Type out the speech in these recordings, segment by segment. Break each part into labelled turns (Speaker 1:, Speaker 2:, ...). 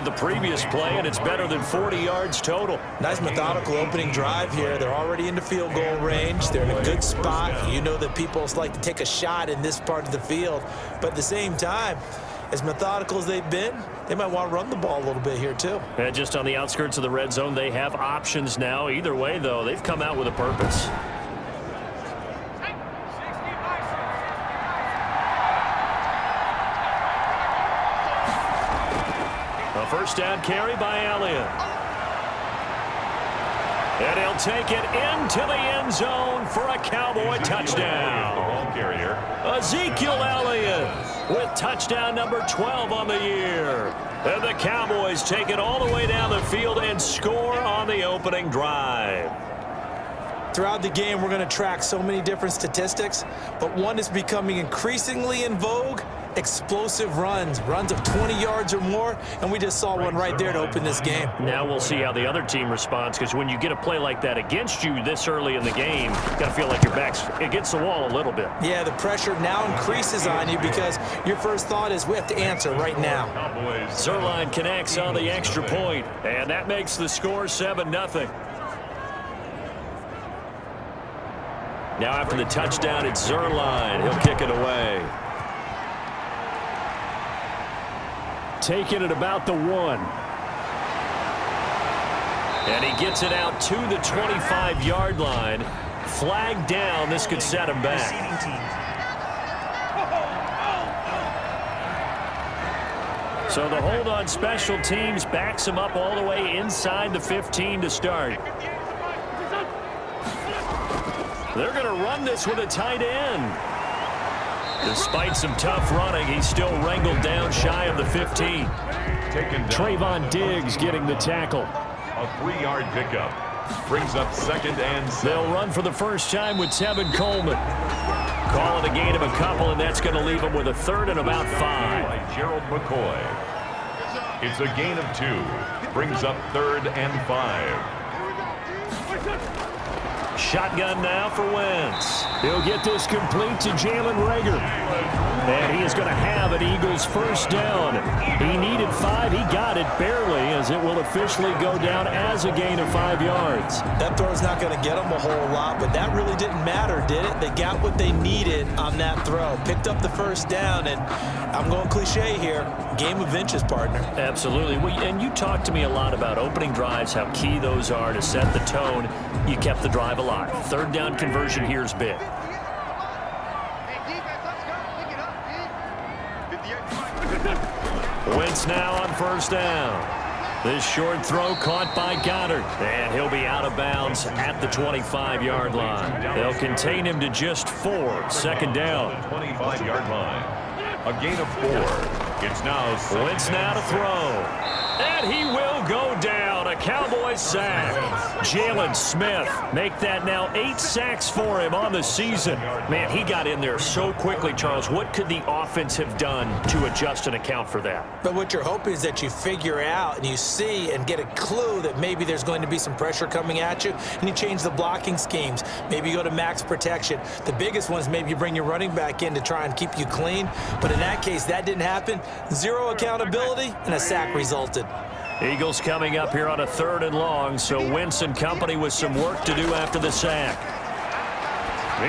Speaker 1: the previous play, and it's better than 40 yards total.
Speaker 2: Nice methodical opening drive here. They're already into field goal range. They're in a good spot. You know that people like to take a shot in this part of the field. But at the same time, as methodical as they've been, they might want to run the ball a little bit here too.
Speaker 1: And just on the outskirts of the red zone, they have options now. Either way, though, they've come out with a purpose. A first down carry by Elliott. And he'll take it into the end zone for a Cowboy touchdown.
Speaker 3: The ball carrier.
Speaker 1: Ezekiel Elliott with touchdown number 12 on the year. And the Cowboys take it all the way down the field and score on the opening drive.
Speaker 2: Throughout the game, we're going to track so many different statistics, but one is becoming increasingly in vogue: explosive runs of 20 yards or more, and we just saw one right there to open this game.
Speaker 1: Now we'll see how the other team responds, because when you get a play like that against you this early in the game, you got to feel like your back's against the wall a little bit.
Speaker 2: Yeah, the pressure now increases on you because your first thought is we have to answer right now.
Speaker 1: Zerline connects on the extra point, and that makes the score 7-0. Now after the touchdown, it's Zerline. He'll kick it away. Taking it about the 1. And he gets it out to the 25-yard line. Flag down. This could set him back. So the hold on special teams backs him up all the way inside the 15 to start. They're going to run this with a tight end. Despite some tough running, he's still wrangled down shy of the 15. Trayvon Diggs getting the tackle.
Speaker 3: A 3-yard pickup. Brings up 2nd and 7.
Speaker 1: They'll run for the first time with Tevin Coleman. Call it a gain of a couple, and that's going to leave him with a 3rd and about 5.
Speaker 3: By Gerald McCoy. It's a gain of 2. Brings up 3rd and 5.
Speaker 1: Shotgun now for Wentz. He'll get this complete to Jalen Reagor. And he is going to have an Eagles first down. He needed 5. He got it barely, as it will officially go down as a gain of 5 yards.
Speaker 2: That throw's not going to get them a whole lot, but that really didn't matter, did it? They got what they needed on that throw. Picked up the first down, and I'm going cliche here, game of inches, partner.
Speaker 1: Absolutely. And you talked to me a lot about opening drives, how key those are to set the tone. You kept the drive alive. 3rd down conversion here is big. Wentz now on first down. This short throw caught by Goddard. And he'll be out of bounds at the 25-yard line. They'll contain him to just 4. 2nd down.
Speaker 3: 25-yard line. A gain of 4. It's now
Speaker 1: Wentz now to throw. And he will go down. A Cowboy sack. Jalen Smith make that now 8 sacks for him on the season. Man, he got in there so quickly, Charles. What could the offense have done to adjust and account for that?
Speaker 2: But what you're hoping is that you figure out and you see and get a clue that maybe there's going to be some pressure coming at you, and you change the blocking schemes. Maybe you go to max protection. The biggest one is maybe you bring your running back in to try and keep you clean. But in that case, that didn't happen. 0 accountability, and a sack resulted.
Speaker 1: Eagles coming up here on a 3rd and long, so Wentz and company with some work to do after the sack.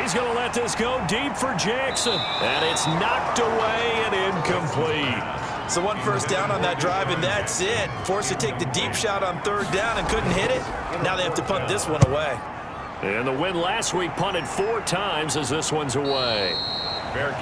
Speaker 1: He's going to let this go deep for Jackson, and it's knocked away and incomplete.
Speaker 2: So 1 first down on that drive, and that's it. Forced to take the deep shot on 3rd down and couldn't hit it. Now they have to punt this one away.
Speaker 1: And the win last week punted 4 times as this one's away.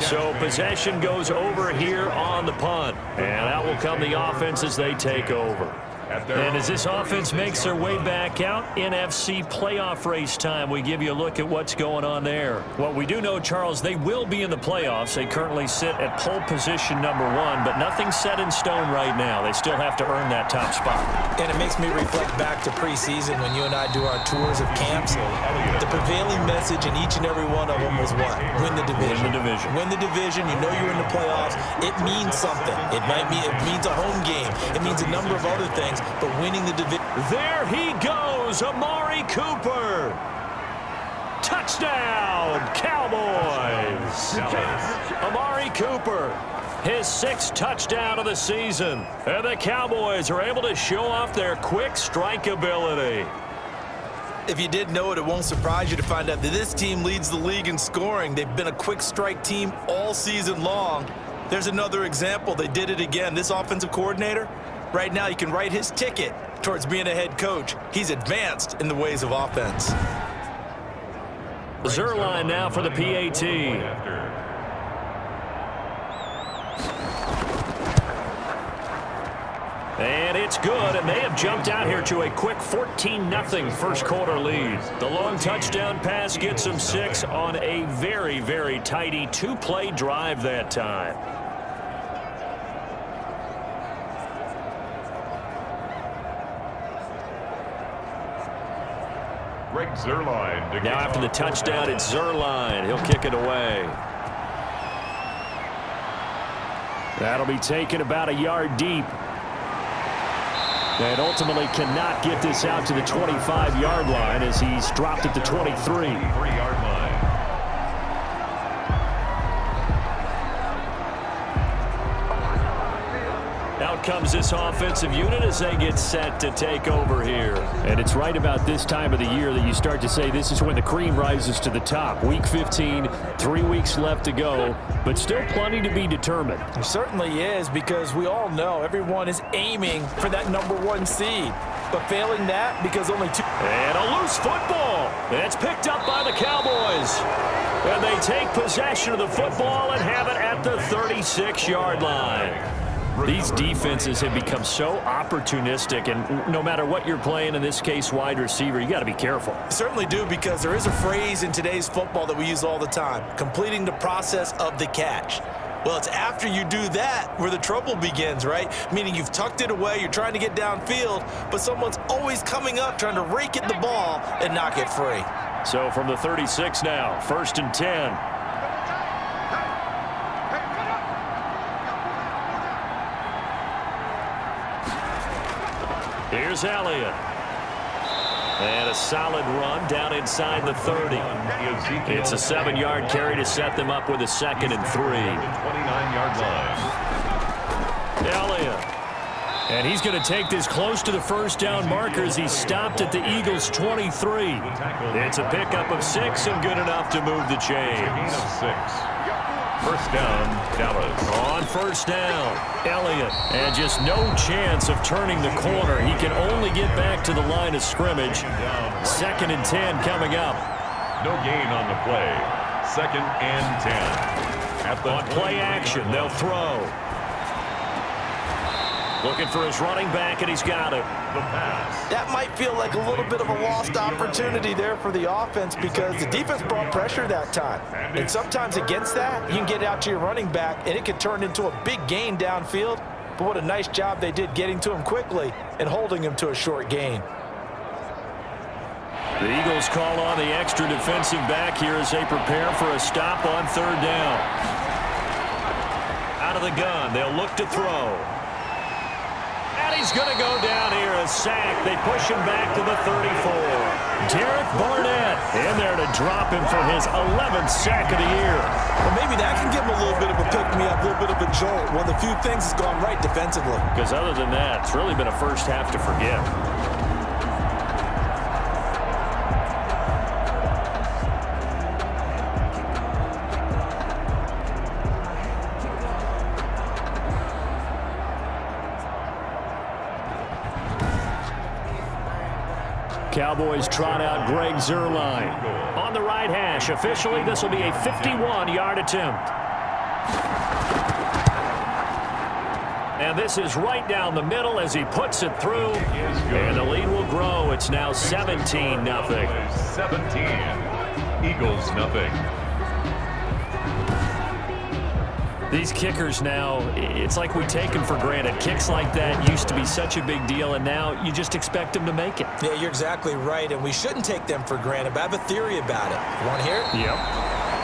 Speaker 1: So possession goes over here on the punt. And out will come the offense as they take over. And as this offense makes their way back out, NFC playoff race time, we give you a look at what's going on there. What we do know, Charles, they will be in the playoffs. They currently sit at pole position number 1, but nothing's set in stone right now. They still have to earn that top spot.
Speaker 2: And it makes me reflect back to preseason when you and I do our tours of camps. The prevailing message in each and every one of them was what? Win the division.
Speaker 1: Win the division.
Speaker 2: Win the division. You know you're in the playoffs. It means something. It means a home game. It means a number of other things. But winning the division.
Speaker 1: There he goes, Amari Cooper. Touchdown, Cowboys. Amari Cooper His 6th touchdown of the season. And the Cowboys are able to show off their quick strike ability.
Speaker 2: If you didn't know it, it won't surprise you to find out that this team leads the league in scoring. They've been a quick strike team all season long. There's another example. They did it again. This offensive coordinator, right now, you can write his ticket towards being a head coach. He's advanced in the ways of offense.
Speaker 1: Zerline now for the PAT. And it's good, and they have jumped out here to a quick 14-0 first quarter lead. The long touchdown pass gets them 6 on a very, very tidy 2-play drive that time.
Speaker 3: Greg Zerline.
Speaker 1: Now after the touchdown, it's Zerline. He'll kick it away. That'll be taken about a yard deep. And ultimately cannot get this out to the 25-yard line as he's dropped at the 23.
Speaker 3: 3-yard line.
Speaker 1: Out comes this offensive unit as they get set to take over here.
Speaker 4: And it's right about this time of the year that you start to say this is when the cream rises to the top. Week 15, 3 weeks left to go, but still plenty to be determined.
Speaker 2: It certainly is, because we all know everyone is aiming for that #1 seed. But failing that, because only 2...
Speaker 1: And a loose football. It's picked up by the Cowboys. And they take possession of the football and have it at the 36-yard line. These defenses have become so opportunistic, and no matter what you're playing, in this case wide receiver, you got to be careful.
Speaker 2: You certainly do, because there is a phrase in today's football that we use all the time: completing the process of the catch. Well, it's after you do that where the trouble begins, right? Meaning you've tucked it away, you're trying to get downfield, but someone's always coming up trying to rake at the ball and knock it free.
Speaker 1: So from the 36 now, 1st and 10. Here's Elliott. And a solid run down inside the 30. It's a 7-yard carry to set them up with a 2nd and 3.
Speaker 3: 29-yard line.
Speaker 1: Elliott. And he's going to take this close to the first down marker as he's stopped at the Eagles' 23. It's a pickup of 6 and good enough to move the chains.
Speaker 3: Gain of 6. First down, Dallas.
Speaker 1: On first down, Elliott. And just no chance of turning the corner. He can only get back to the line of scrimmage. 2nd and 10 coming up.
Speaker 3: No gain on the play. 2nd and 10.
Speaker 1: On play action, they'll throw. Looking for his running back, and he's got it.
Speaker 3: The pass.
Speaker 2: That might feel like a little bit of a lost opportunity there for the offense, because the defense brought pressure that time. And sometimes against that, you can get out to your running back, and it can turn into a big gain downfield. But what a nice job they did getting to him quickly and holding him to a short gain.
Speaker 1: The Eagles call on the extra defensive back here as they prepare for a stop on 3rd down. Out of the gun, they'll look to throw. And he's going to go down here, a sack. They push him back to the 34. Derek Barnett in there to drop him for his 11th sack of the year.
Speaker 2: Well, maybe that can give him a little bit of a pick-me-up, a little bit of a jolt. One of the few things that's gone right defensively.
Speaker 1: Because other than that, it's really been a first half to forget. Cowboys trot out Greg Zerline. On the right hash, officially this will be a 51-yard attempt. And this is right down the middle as he puts it through. And the lead will grow. It's now 17-0.
Speaker 3: 17. Eagles nothing.
Speaker 1: These kickers now, it's like we take them for granted. Kicks like that used to be such a big deal, and now you just expect them to make it.
Speaker 2: Yeah, you're exactly right, and we shouldn't take them for granted, but I have a theory about it. You want to hear it?
Speaker 1: Yep.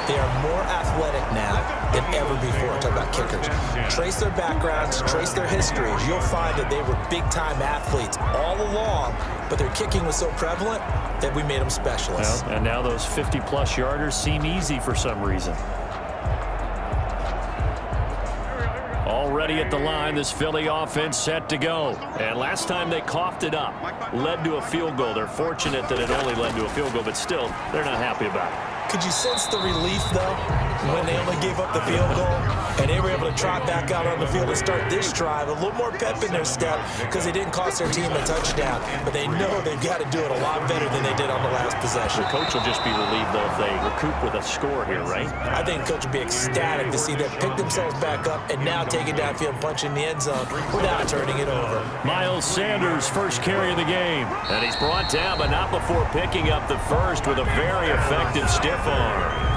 Speaker 2: They are more athletic now than ever before. Talk about kickers. Trace their backgrounds, trace their histories. You'll find that they were big-time athletes all along, but their kicking was so prevalent that we made them specialists.
Speaker 1: Well, and now those 50-plus yarders seem easy for some reason. ready at the line. This Philly offense set to go. And last time they coughed it up, led to a field goal. They're fortunate that it only led to a field goal, but still, they're not happy about it.
Speaker 2: Could you sense the relief, though, when they only gave up the field goal and they were able to trot back out on the field and start this drive? A little more pep in their step because they didn't cost their team a touchdown, but they know they've got to do it a lot better than they did on the last possession.
Speaker 1: The coach will just be relieved, though, if they recoup with a score here, right?
Speaker 2: I think the coach will be ecstatic to see them pick themselves back up and now take it downfield, punch in the end zone without turning it over.
Speaker 1: Miles Sanders, first carry of the game. And he's brought down, but not before picking up the first with a very effective stiff arm.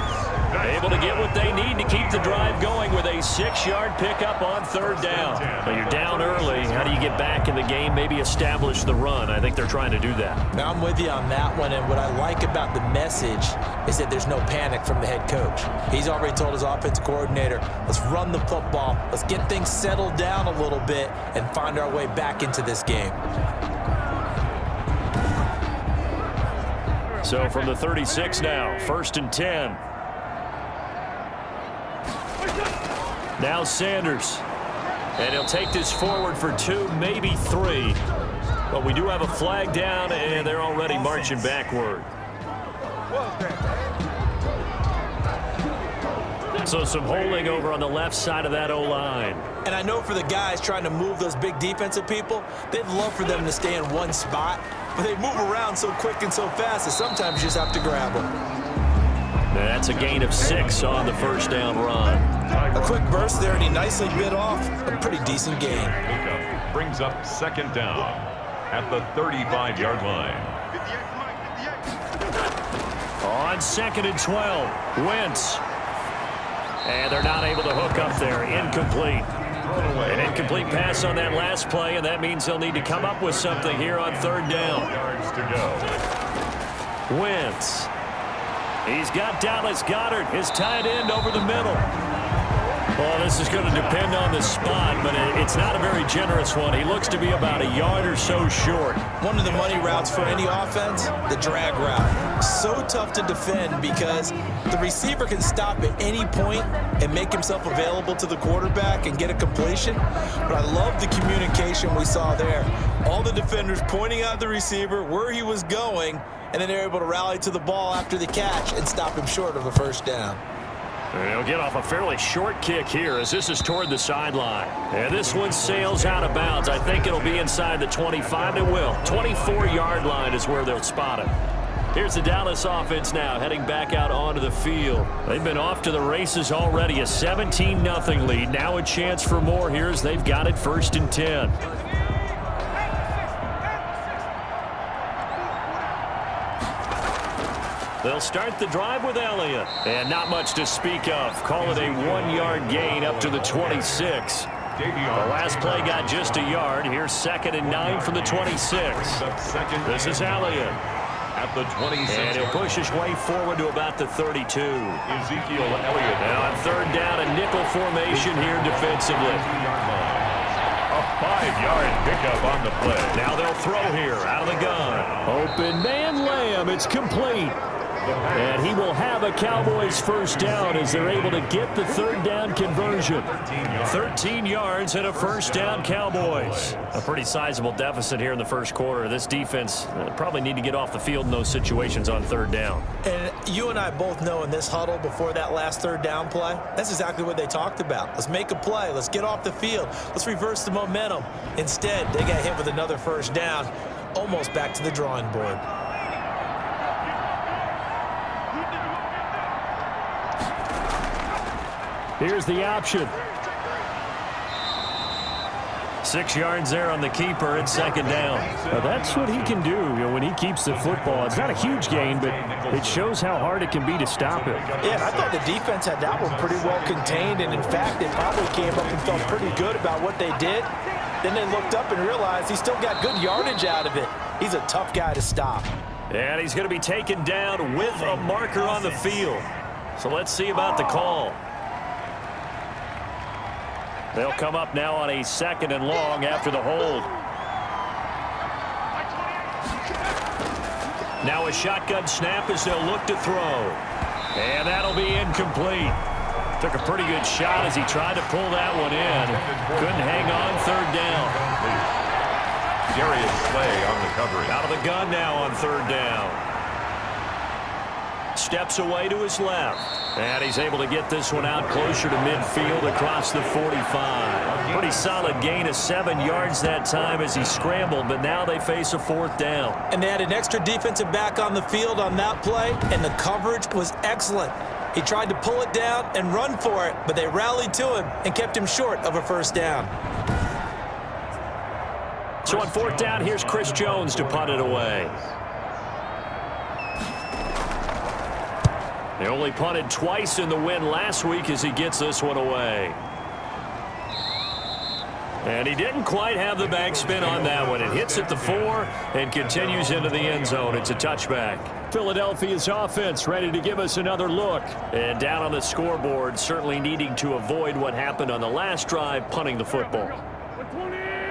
Speaker 1: Able to get what they need to keep the drive going with a 6-yard pickup on third down. Now you're down early. How do you get back in the game? Maybe establish the run. I think they're trying to do that.
Speaker 2: Now I'm with you on that one, and what I like about the message is that there's no panic from the head coach. He's already told his offensive coordinator, let's run the football, let's get things settled down a little bit and find our way back into this game.
Speaker 1: So from the 36 now, 1st and 10. Now Sanders. And he'll take this forward for 2, maybe 3. But we do have a flag down, and they're already marching backward. So some holding over on the left side of that O-line.
Speaker 2: And I know for the guys trying to move those big defensive people, they'd love for them to stay in one spot. But they move around so quick and so fast that sometimes you just have to grab them.
Speaker 1: That's a gain of 6 on the first down run.
Speaker 2: A quick burst there, and he nicely bit off a pretty decent gain.
Speaker 3: Pickup brings up 2nd down at the 35-yard line.
Speaker 1: On 2nd and 12, Wentz. And they're not able to hook up there. Incomplete. An incomplete pass on that last play, and that means they'll need to come up with something here on 3rd down.
Speaker 3: Yards to go.
Speaker 1: Wentz. He's got Dallas Goedert, his tight end, over the middle. Well, this is going to depend on the spot, but it's not a very generous one. He looks to be about a yard or so short.
Speaker 2: One of the money routes for any offense, the drag route. So tough to defend because the receiver can stop at any point and make himself available to the quarterback and get a completion. But I love the communication we saw there. All the defenders pointing out the receiver, where he was going, and then they're able to rally to the ball after the catch and stop him short of a first down.
Speaker 1: They'll get off a fairly short kick here as this is toward the sideline. And this one sails out of bounds. I think it'll be inside the 25. It will. 24-yard line is where they'll spot it. Here's the Dallas offense now heading back out onto the field. They've been off to the races already. A 17-0 lead. Now a chance for more here as they've got it 1st and 10. They'll start the drive with Elliott. And not much to speak of. Call it a 1-yard gain up to the 26. The last play got just a yard. Here's 2nd and 9 from the 26. This is Elliott.
Speaker 3: At the 26.
Speaker 1: And he'll push his way forward to about the 32.
Speaker 3: Ezekiel Elliott.
Speaker 1: Now on 3rd down, a nickel formation here defensively.
Speaker 3: A 5-yard pickup on the play.
Speaker 1: Now they'll throw here out of the gun. Open man Lamb. It's complete. And he will have a Cowboys first down as they're able to get the 3rd down conversion. 13 yards and a first down Cowboys. A pretty sizable deficit here in the first quarter. This defense probably need to get off the field in those situations on 3rd down.
Speaker 2: And you and I both know in this huddle before that last 3rd down play, that's exactly what they talked about. Let's make a play. Let's get off the field. Let's reverse the momentum. Instead, they got hit with another first down, almost back to the drawing board.
Speaker 1: Here's the option. 6 yards there on the keeper at 2nd down. Now that's what he can do when he keeps the football. It's not a huge gain, but it shows how hard it can be to stop him.
Speaker 2: Yeah, I thought the defense had that one pretty well contained, and in fact, they probably came up and felt pretty good about what they did. Then they looked up and realized he still got good yardage out of it. He's a tough guy to stop.
Speaker 1: And he's going to be taken down with a marker on the field. So let's see about the call. They'll come up now on a 2nd and long after the hold. Now a shotgun snap as they'll look to throw. And that'll be incomplete. Took a pretty good shot as he tried to pull that one in. Couldn't hang on, third down.
Speaker 3: Darius Slay on the coverage.
Speaker 1: Out of the gun now on third down. Steps away to his left. And he's able to get this one out closer to midfield across the 45. Pretty solid gain of 7 yards that time as he scrambled, but now they face a fourth down.
Speaker 2: And they had an extra defensive back on the field on that play, and the coverage was excellent. He tried to pull it down and run for it, but they rallied to him and kept him short of a first down.
Speaker 1: So on fourth down, here's Chris Jones to punt it away. They only punted twice in the win last week as he gets this one away. And he didn't quite have the backspin on that one. It hits at the 4 and continues into the end zone. It's a touchback.
Speaker 4: Philadelphia's offense ready to give us another look.
Speaker 1: And down on the scoreboard, certainly needing to avoid what happened on the last drive, punting the football.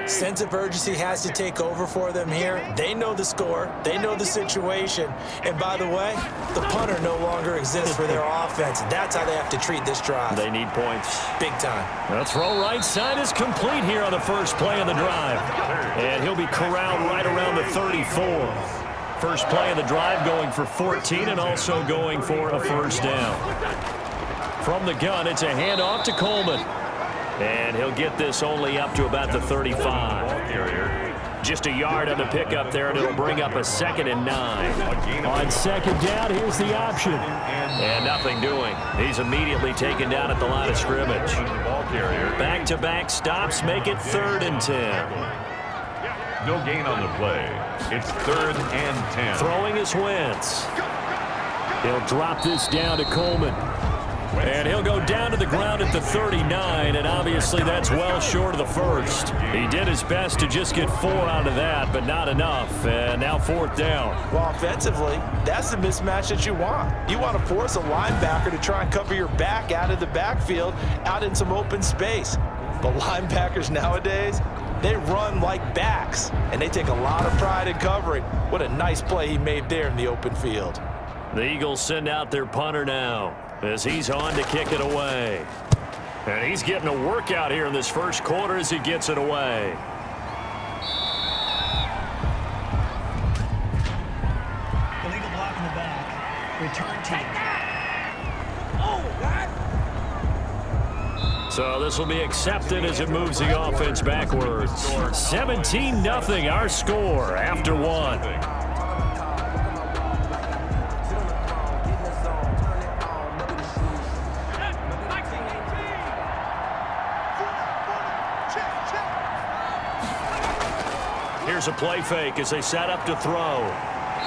Speaker 2: Sense of urgency has to take over for them here. They know the score. They know the situation. And by the way, the punter no longer exists for their offense. That's how they have to treat this drive.
Speaker 1: They need points.
Speaker 2: Big time.
Speaker 1: The throw right side is complete here on the first play of the drive. And he'll be corralled right around the 34. First play of the drive going for 14 and also going for a first down. From the gun, it's a handoff to Coleman. And he'll get this only up to about the 35. Just a yard on the pickup there, and it'll bring up a 2nd and 9.
Speaker 4: On second down, here's the option.
Speaker 1: And nothing doing. He's immediately taken down at the line of scrimmage. Back-to-back stops make it 3rd and 10.
Speaker 3: No gain on the play. It's 3rd and 10.
Speaker 1: Throwing is Wentz.
Speaker 4: He'll drop this down to Coleman.
Speaker 1: And he'll go down to the ground at the 39, and obviously that's well short of the first. He did his best to just get 4 out of that, but not enough. And now 4th down.
Speaker 2: Well, offensively, that's the mismatch that you want. You want to force a linebacker to try and cover your back out of the backfield, out in some open space. But linebackers nowadays, they run like backs, and they take a lot of pride in covering. What a nice play he made there in the open field.
Speaker 1: The Eagles send out their punter now as he's on to kick it away. And he's getting a workout here in this first quarter as he gets it away.
Speaker 5: Illegal block in the back. Return team.
Speaker 1: So this will be accepted as it moves the offense backwards. 17-0 our score after 1. Here's a play fake as they set up to throw.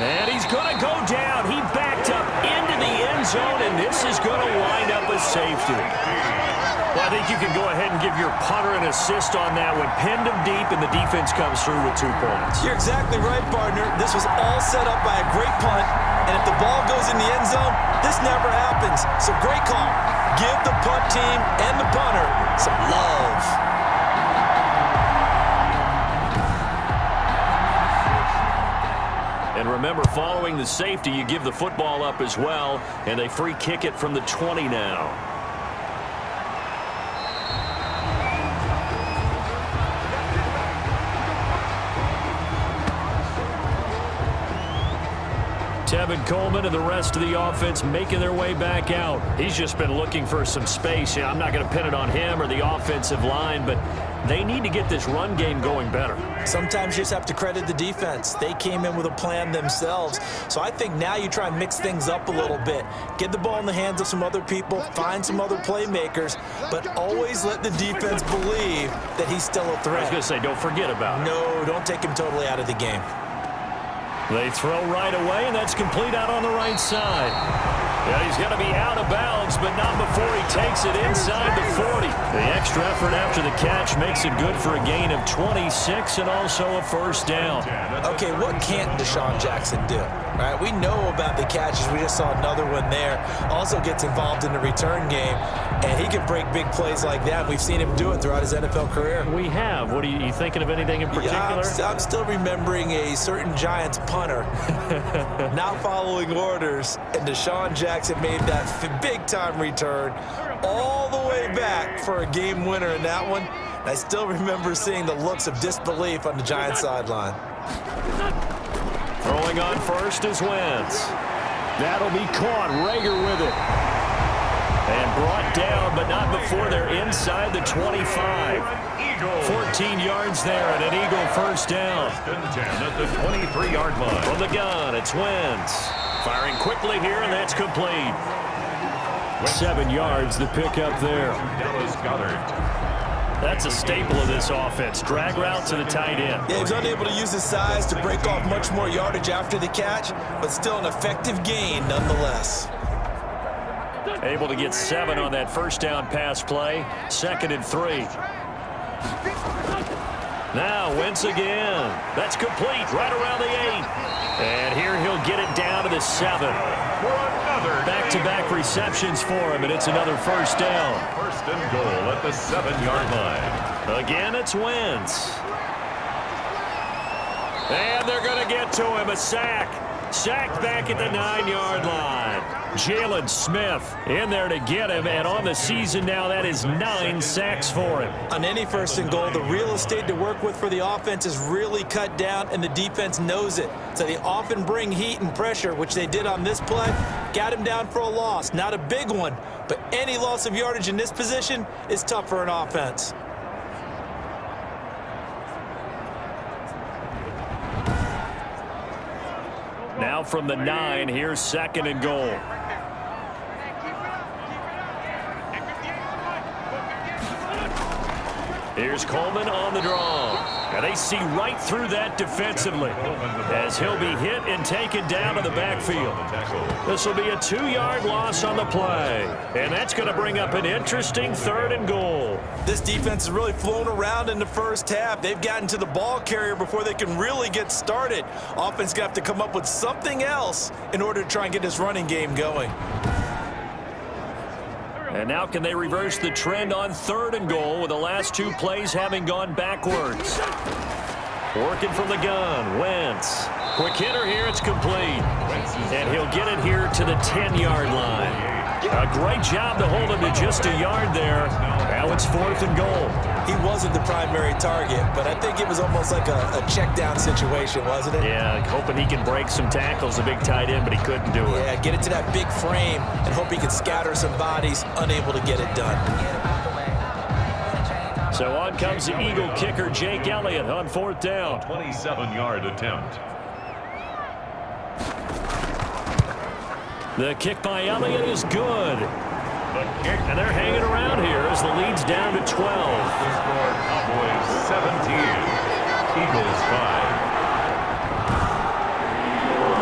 Speaker 1: And he's going to go down. He backed up into the end zone, and this is going to wind up as safety. Well, I think you can go ahead and give your punter an assist on that one. Pinned him deep, and the defense comes through with 2 points.
Speaker 2: You're exactly right, partner. This was all set up by a great punt, and if the ball goes in the end zone, this never happens. So great call. Give the punt team and the punter some love.
Speaker 1: And remember, following the safety, you give the football up as well, and they free kick it from the 20 now. Tevin Coleman and the rest of the offense making their way back out. He's just been looking for some space. Yeah, I'm not going to pin it on him or the offensive line, but they need to get this run game going better.
Speaker 2: Sometimes you just have to credit the defense. They came in with a plan themselves. So I think now you try and mix things up a little bit. Get the ball in the hands of some other people, find some other playmakers, but always let the defense believe that he's still a threat.
Speaker 1: I was going to say, don't forget about it.
Speaker 2: No, don't take him totally out of the game.
Speaker 1: They throw right away, and that's complete out on the right side. Yeah, he's going to be out of bounds, but not before he takes it inside the 40. The extra effort after the catch makes it good for a gain of 26 and also a first down.
Speaker 2: Okay, what can't Deshaun Jackson do? Right, we know about the catches. We just saw another one there. Also gets involved in the return game, and he can break big plays like that. We've seen him do it throughout his NFL career.
Speaker 1: We have. What are you thinking of anything in particular?
Speaker 2: Yeah, I'm still remembering a certain Giants punter not following orders, and Deshaun Jackson Jackson made that big-time return all the way back for a game winner in that one. I still remember seeing the looks of disbelief on the Giants sideline.
Speaker 1: Throwing on first is Wentz.
Speaker 4: That'll be caught. Rager with it.
Speaker 1: And brought down, but not before they're inside the 25. 14 yards there and an Eagle first down.
Speaker 3: First and 10 at the 23-yard line.
Speaker 1: From the gun, it's Wentz. Firing quickly here, and that's complete.
Speaker 4: 7 yards, the pickup there.
Speaker 3: Dallas Goedert.
Speaker 1: That's a staple of this offense. Drag route to the tight end.
Speaker 2: Yeah, he was unable to use his size to break off much more yardage after the catch, but still an effective gain nonetheless.
Speaker 1: Able to get 7 on that first down pass play. 2nd and 3. Now Wentz again. That's complete right around the 8. And here he'll get it down to the 7.
Speaker 3: For another
Speaker 1: Back-to-back receptions for him, and it's another first down.
Speaker 3: first and goal at the 7-yard line.
Speaker 1: Again, it's Wentz. And they're going to get to him. A sack. Sacked back at the 9-yard line. Jalen Smith in there to get him, and on the season now, that is 9 sacks for him.
Speaker 2: On any first and goal, the real estate to work with for the offense is really cut down, and the defense knows it. So they often bring heat and pressure, which they did on this play. Got him down for a loss. Not a big one, but any loss of yardage in this position is tough for an offense.
Speaker 1: Now from the 9, here's 2nd and goal. Here's Coleman on the draw. And they see right through that defensively as he'll be hit and taken down to the backfield. This will be a 2-yard loss on the play. And that's going to bring up an interesting 3rd and goal.
Speaker 2: This defense has really flown around in the first half. They've gotten to the ball carrier before they can really get started. Offense going to have to come up with something else in order to try and get this running game going.
Speaker 1: And now can they reverse the trend on 3rd and goal with the last 2 plays having gone backwards? Working from the gun, Wentz. Quick hitter here, it's complete. And he'll get it here to the 10-yard line. A great job to hold him to just a yard there. Now it's 4th and goal.
Speaker 2: He wasn't the primary target, but I think it was almost like a check down situation, wasn't it?
Speaker 1: Yeah, hoping he can break some tackles, a big tight end, but he couldn't do it.
Speaker 2: Yeah, get it to that big frame and hope he can scatter some bodies, unable to get it done.
Speaker 1: So on comes the Eagle kicker, Jake Elliott, on 4th down.
Speaker 3: 27-yard attempt.
Speaker 1: The kick by Elliott is good.
Speaker 3: The kick.
Speaker 1: And they're hanging around here as the lead's down to 12.
Speaker 3: The score, Cowboys 17, Eagles 5.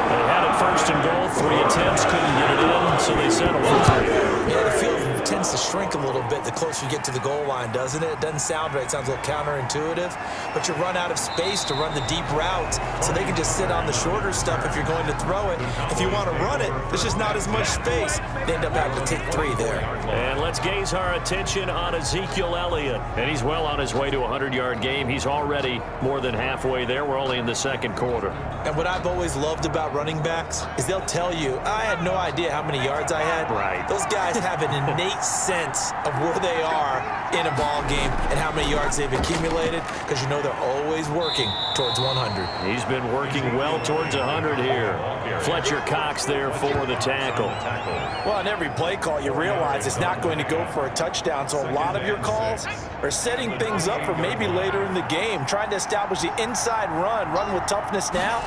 Speaker 1: They had it 1st and goal, 3 attempts, couldn't get it in, so they settled for 3.
Speaker 2: Yeah, the field tends to shrink a little bit the closer you get to the goal line, doesn't it? It doesn't sound right. It sounds a little counterintuitive, but you run out of space to run the deep routes, so they can just sit on the shorter stuff if you're going to throw it. If you want to run it, there's just not as much space. They end up having to take 3 there.
Speaker 1: And let's gaze our attention on Ezekiel Elliott. And he's well on his way to a 100-yard game. He's already more than halfway there. We're only in the 2nd quarter.
Speaker 2: And what I've always loved about running backs is they'll tell you, I had no idea how many yards I had.
Speaker 1: Right.
Speaker 2: Those guys have an innate sense of where they are in a ball game and how many yards they've accumulated, because you know they're always working towards 100.
Speaker 1: He's been working well towards 100 here. Fletcher Cox there for the tackle.
Speaker 2: Well, on every play call, you realize it's not going to go for a touchdown, so a lot of your calls are setting things up for maybe later in the game, trying to establish the inside run with toughness now,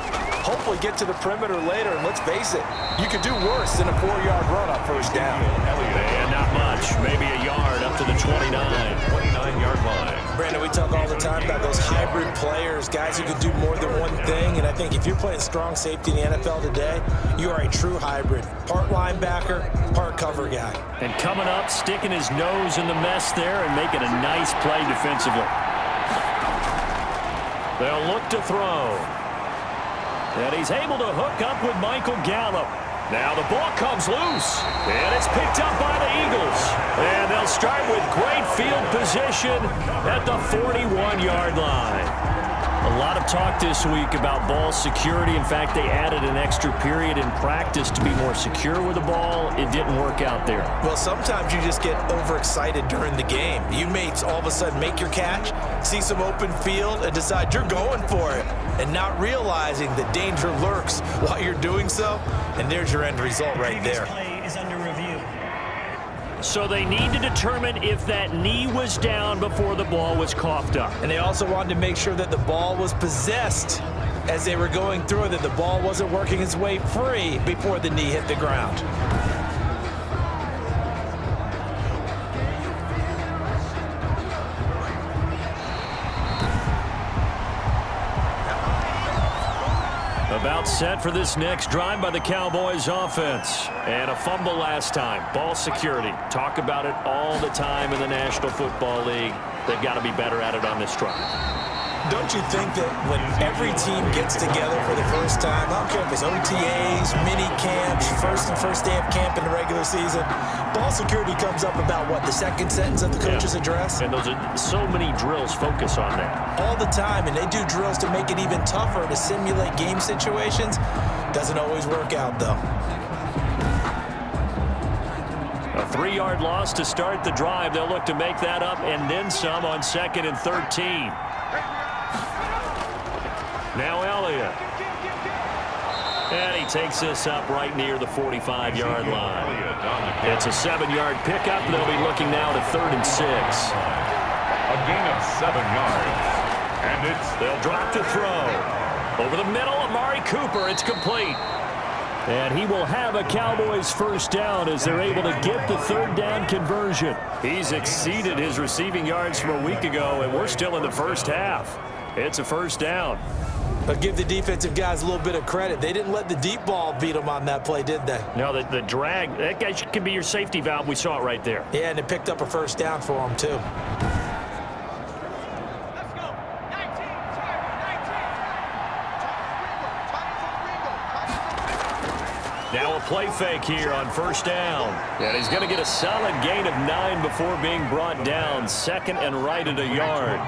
Speaker 2: hopefully get to the perimeter later, and let's face it, you could do worse than a 4-yard run on 1st down.
Speaker 1: And not much, maybe a yard up to the
Speaker 3: 29-yard line.
Speaker 2: Brandon, we talk all the time about those hybrid players, guys who can do more than one thing, and I think if you're playing strong safety in the NFL today, you are a true hybrid. Part linebacker, part cover guy.
Speaker 1: And coming up, sticking his nose in the mess there and making a nice play defensively. They'll look to throw. And he's able to hook up with Michael Gallup. Now the ball comes loose, and it's picked up by the Eagles. And they'll start with great field position at the 41-yard line. A lot of talk this week about ball security. In fact, they added an extra period in practice to be more secure with the ball. It didn't work out there.
Speaker 2: Well, sometimes you just get overexcited during the game. You may all of a sudden make your catch, see some open field, and decide you're going for it, and not realizing the danger lurks while you're doing so, and there's your end result right there.
Speaker 5: Play is under review.
Speaker 1: So they need to determine if that knee was down before the ball was coughed up.
Speaker 2: And they also wanted to make sure that the ball was possessed as they were going through it, that the ball wasn't working its way free before the knee hit the ground.
Speaker 1: About set for this next drive by the Cowboys offense. And a fumble last time. Ball security. Talk about it all the time in the National Football League. They've got to be better at it on this drive.
Speaker 2: Don't you think that when every team gets together for the first time, I don't care if it's OTAs, mini camps, first day of camp in the regular season, ball security comes up about what, the second sentence of the coach's address?
Speaker 1: And those are so many drills focus on that.
Speaker 2: All the time, and they do drills to make it even tougher to simulate game situations. Doesn't always work out, though.
Speaker 1: A 3-yard loss to start the drive. They'll look to make that up and then some on 2nd and 13. Now Elliott. And he takes this up right near the 45-yard line. It's a 7-yard pickup. They'll be looking now to 3rd and 6.
Speaker 3: A gain of 7 yards. And
Speaker 1: They'll drop to throw. Over the middle, Amari Cooper. It's complete.
Speaker 4: And he will have a Cowboys first down as they're able to get the 3rd down conversion.
Speaker 1: He's exceeded his receiving yards from a week ago, and we're still in the first half. It's a first down.
Speaker 2: But give the defensive guys a little bit of credit. They didn't let the deep ball beat them on that play, did they?
Speaker 1: No, the drag, that guy can be your safety valve. We saw it right there.
Speaker 2: Yeah, and it picked up a first down for them, too.
Speaker 1: Now a play fake here on first down. And he's going to get a solid gain of 9 before being brought down. 2nd and right at a yard.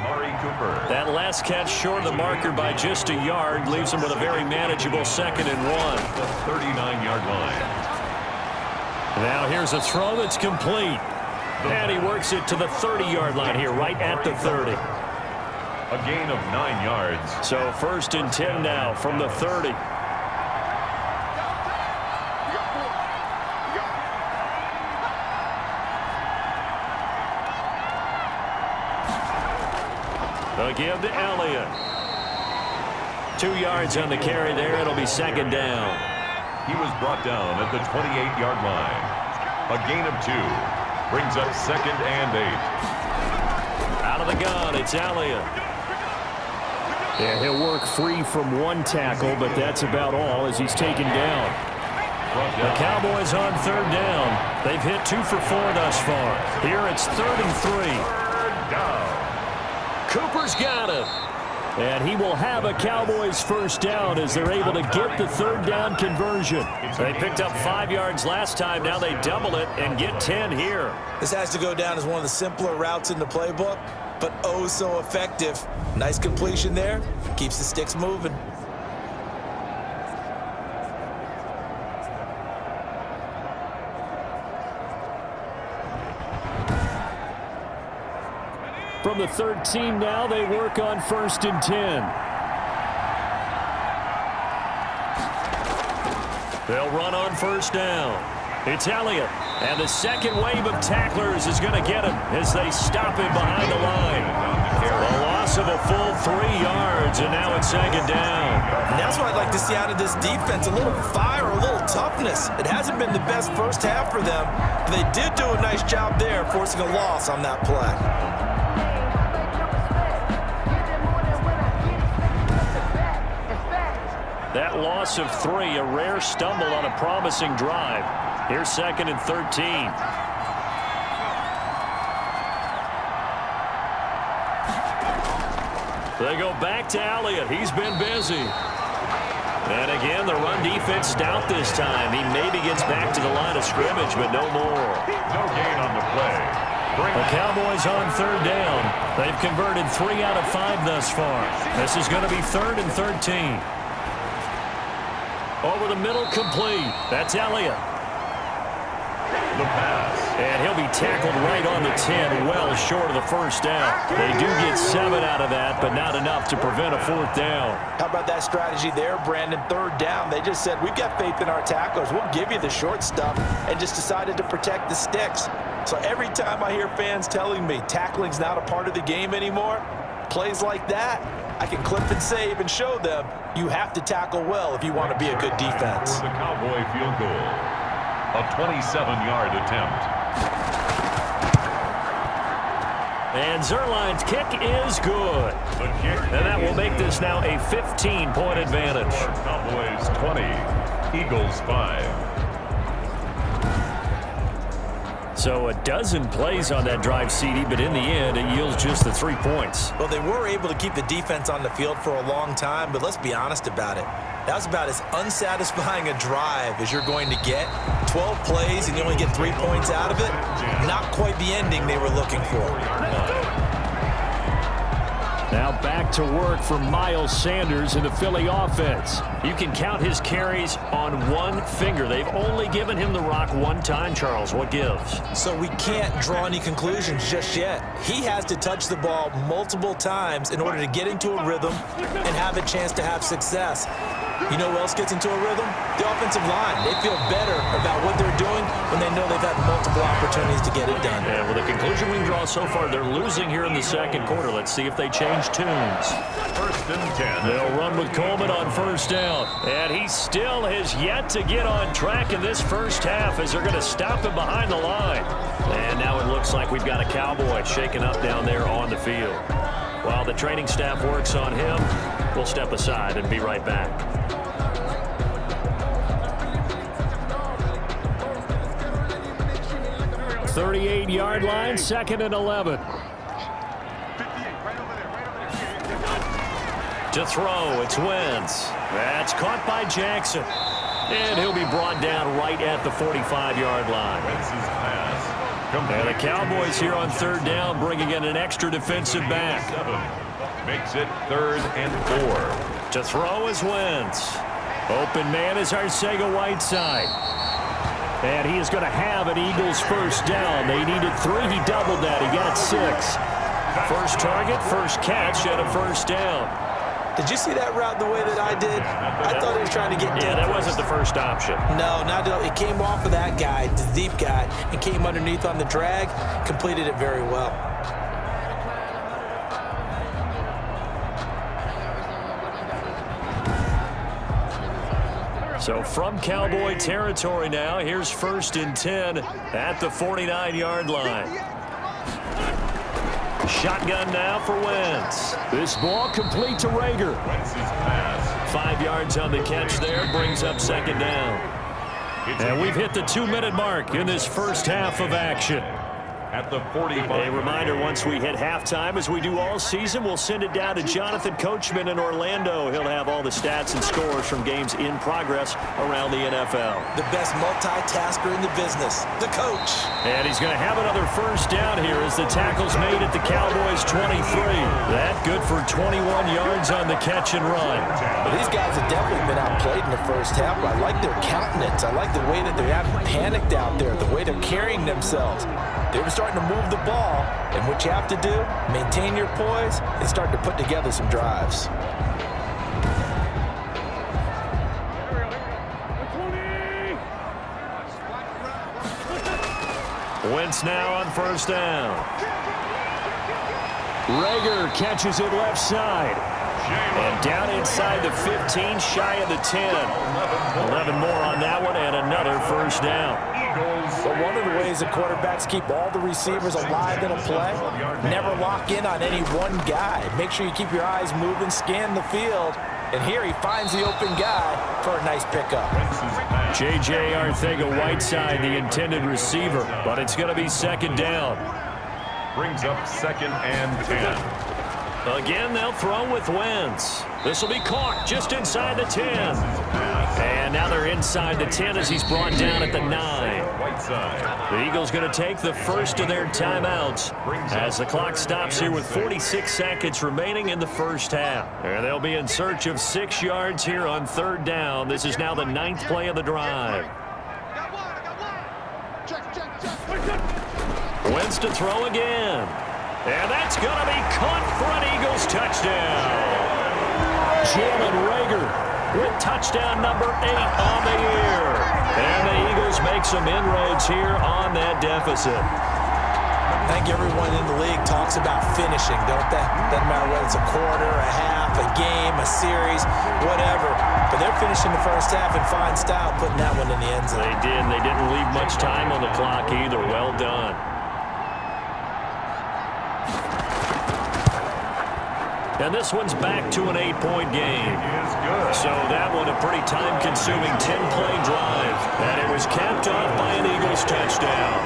Speaker 1: That last catch short of the marker by just a yard leaves him with a very manageable 2nd and 1.
Speaker 3: the 39-yard line.
Speaker 1: Now here's a throw that's complete. And he works it to the 30-yard line here, right at the 30.
Speaker 3: A gain of 9 yards.
Speaker 1: So 1st and 10 now from the 30. They'll give to Elliott. 2 yards on the carry there. It'll be 2nd down.
Speaker 3: He was brought down at the 28-yard line. A gain of 2 brings up 2nd and 8.
Speaker 1: Out of the gun, it's Elliott.
Speaker 4: Yeah, he'll work free from 1 tackle, but that's about all as he's taken down.
Speaker 1: The Cowboys on 3rd down. They've hit 2 for 4 thus far. Here it's 3rd and 3.
Speaker 3: 3rd down.
Speaker 1: Cooper's got it.
Speaker 4: And he will have a Cowboys first down as they're able to get the 3rd down conversion.
Speaker 1: They picked up 5 yards last time. Now they double it and get 10 here.
Speaker 2: This has to go down as one of the simpler routes in the playbook, but oh so effective. Nice completion there. Keeps the sticks moving.
Speaker 4: From the 13 now, they work on 1st and 10.
Speaker 1: They'll run on 1st down. It's Elliott. And the second wave of tacklers is going to get him as they stop him behind the line. A loss of a full 3 yards, and now it's 2nd down.
Speaker 2: And that's what I'd like to see out of this defense, a little fire, a little toughness. It hasn't been the best first half for them, but they did do a nice job there forcing a loss on that play.
Speaker 1: That loss of 3, a rare stumble on a promising drive. Here's 2nd and 13. They go back to Elliott. He's been busy. And again, the run defense stout this time. He maybe gets back to the line of scrimmage, but no more.
Speaker 3: No gain on the play.
Speaker 1: The Cowboys on third down. They've converted 3 out of 5 thus far. This is going to be 3rd and 13. Over the middle, complete. That's Elliott.
Speaker 3: The pass.
Speaker 1: And he'll be tackled right on the 10, well short of the first down. They do get 7 out of that, but not enough to prevent a 4th down.
Speaker 2: How about that strategy there, Brandon? 3rd down. They just said, we've got faith in our tacklers. We'll give you the short stuff, and just decided to protect the sticks. So every time I hear fans telling me tackling's not a part of the game anymore, plays like that, I can clip and save and show them you have to tackle well if you want to be a good defense.
Speaker 3: For the Cowboy field goal. A 27-yard attempt.
Speaker 1: And Zerline's kick is good.
Speaker 3: The kick.
Speaker 1: And that will make this now a 15-point advantage.
Speaker 3: Cowboys 20, Eagles 5.
Speaker 1: So a dozen plays on that drive, CD, but in the end, it yields just the 3 points.
Speaker 2: Well, they were able to keep the defense on the field for a long time, but let's be honest about it. That was about as unsatisfying a drive as you're going to get. 12 plays and you only get 3 points out of it. Not quite the ending they were looking for.
Speaker 4: Now back to work for Miles Sanders in the Philly offense.
Speaker 1: You can count his carries on one finger. They've only given him the rock one time, Charles. What gives?
Speaker 2: So we can't draw any conclusions just yet. He has to touch the ball multiple times in order to get into a rhythm and have a chance to have success. You know who else gets into a rhythm? The offensive line. They feel better about what they're doing when they know they've had multiple opportunities to get it done.
Speaker 1: And with the conclusion we can draw so far, they're losing here in the second quarter. Let's see if they change tunes.
Speaker 3: 1st and 10.
Speaker 1: They'll run with Coleman on 1st down. And he still has yet to get on track in this first half as they're going to stop him behind the line. And now it looks like we've got a Cowboy shaken up down there on the field. While the training staff works on him, we'll step aside and be right back.
Speaker 4: 38-yard line, 2nd and 11.
Speaker 1: To throw, it's Wentz. That's caught by Jackson. And he'll be brought down right at the 45-yard line.
Speaker 3: Wentz's pass.
Speaker 1: And the Cowboys here on 3rd down, bringing in an extra defensive back.
Speaker 3: 7 makes it 3rd and 4.
Speaker 1: To throw is Wentz. Open man is Arcega-Whiteside. And he is going to have an Eagles 1st down. They needed 3. He doubled that. He got 6. First target, first catch, and a 1st down.
Speaker 2: Did you see that route the way that I did? I thought he was trying to get deep.
Speaker 1: Yeah, that wasn't the first option.
Speaker 2: No, not at all. It came off of that guy, the deep guy, and came underneath on the drag. Completed it very well.
Speaker 1: So from Cowboy territory now, here's 1st and 10 at the 49-yard line. Shotgun now for Wentz.
Speaker 4: This ball complete to Rager.
Speaker 3: Wentz's pass.
Speaker 1: 5 yards on the catch there, brings up 2nd down. And we've hit the 2-minute mark in this first half of action.
Speaker 3: At the 45.
Speaker 1: A reminder, once we hit halftime, as we do all season, we'll send it down to Jonathan Coachman in Orlando. He'll have all the stats and scores from games in progress around the NFL.
Speaker 2: The best multitasker in the business, the coach.
Speaker 1: And he's going to have another 1st down here as the tackle's made at the Cowboys 23. That good for 21 yards on the catch and run.
Speaker 2: Well, these guys have definitely been outplayed in the first half, but I like their countenance. I like the way that they're having panicked out there, the way they're carrying themselves. They were starting to move the ball, and what you have to do, maintain your poise and start to put together some drives.
Speaker 1: Wentz now on 1st down.
Speaker 4: Rager catches it left side.
Speaker 1: And down inside the 15, shy of the 10. 11 more on that one, and another 1st down.
Speaker 2: But one of the ways that quarterbacks keep all the receivers alive in a play, never lock in on any one guy. Make sure you keep your eyes moving, scan the field, and here he finds the open guy for a nice pickup.
Speaker 1: J.J. Arcega-Whiteside, the intended receiver, but it's going to be 2nd down.
Speaker 3: Brings up 2nd and 10.
Speaker 1: Again, they'll throw with Wentz. This will be caught just inside the 10. And now they're inside the 10 as he's brought down at the 9. The Eagles going to take the first of their timeouts as the clock stops here with 46 seconds remaining in the first half. And they'll be in search of 6 yards here on 3rd down. This is now the 9th play of the drive. Wentz to throw again. And that's going to be caught for an Eagles touchdown. Jalen Reagor with touchdown number 8 on the year. And the Eagles make some inroads here on that deficit.
Speaker 2: I think everyone in the league talks about finishing, don't they? Doesn't matter whether it's a quarter, a half, a game, a series, whatever. But they're finishing the first half in fine style, putting that one in the end zone.
Speaker 1: They did. They didn't leave much time on the clock either. Well done. And this one's back to an 8-point game. So that one a pretty time-consuming 10-play drive. And it was capped off by an Eagles touchdown.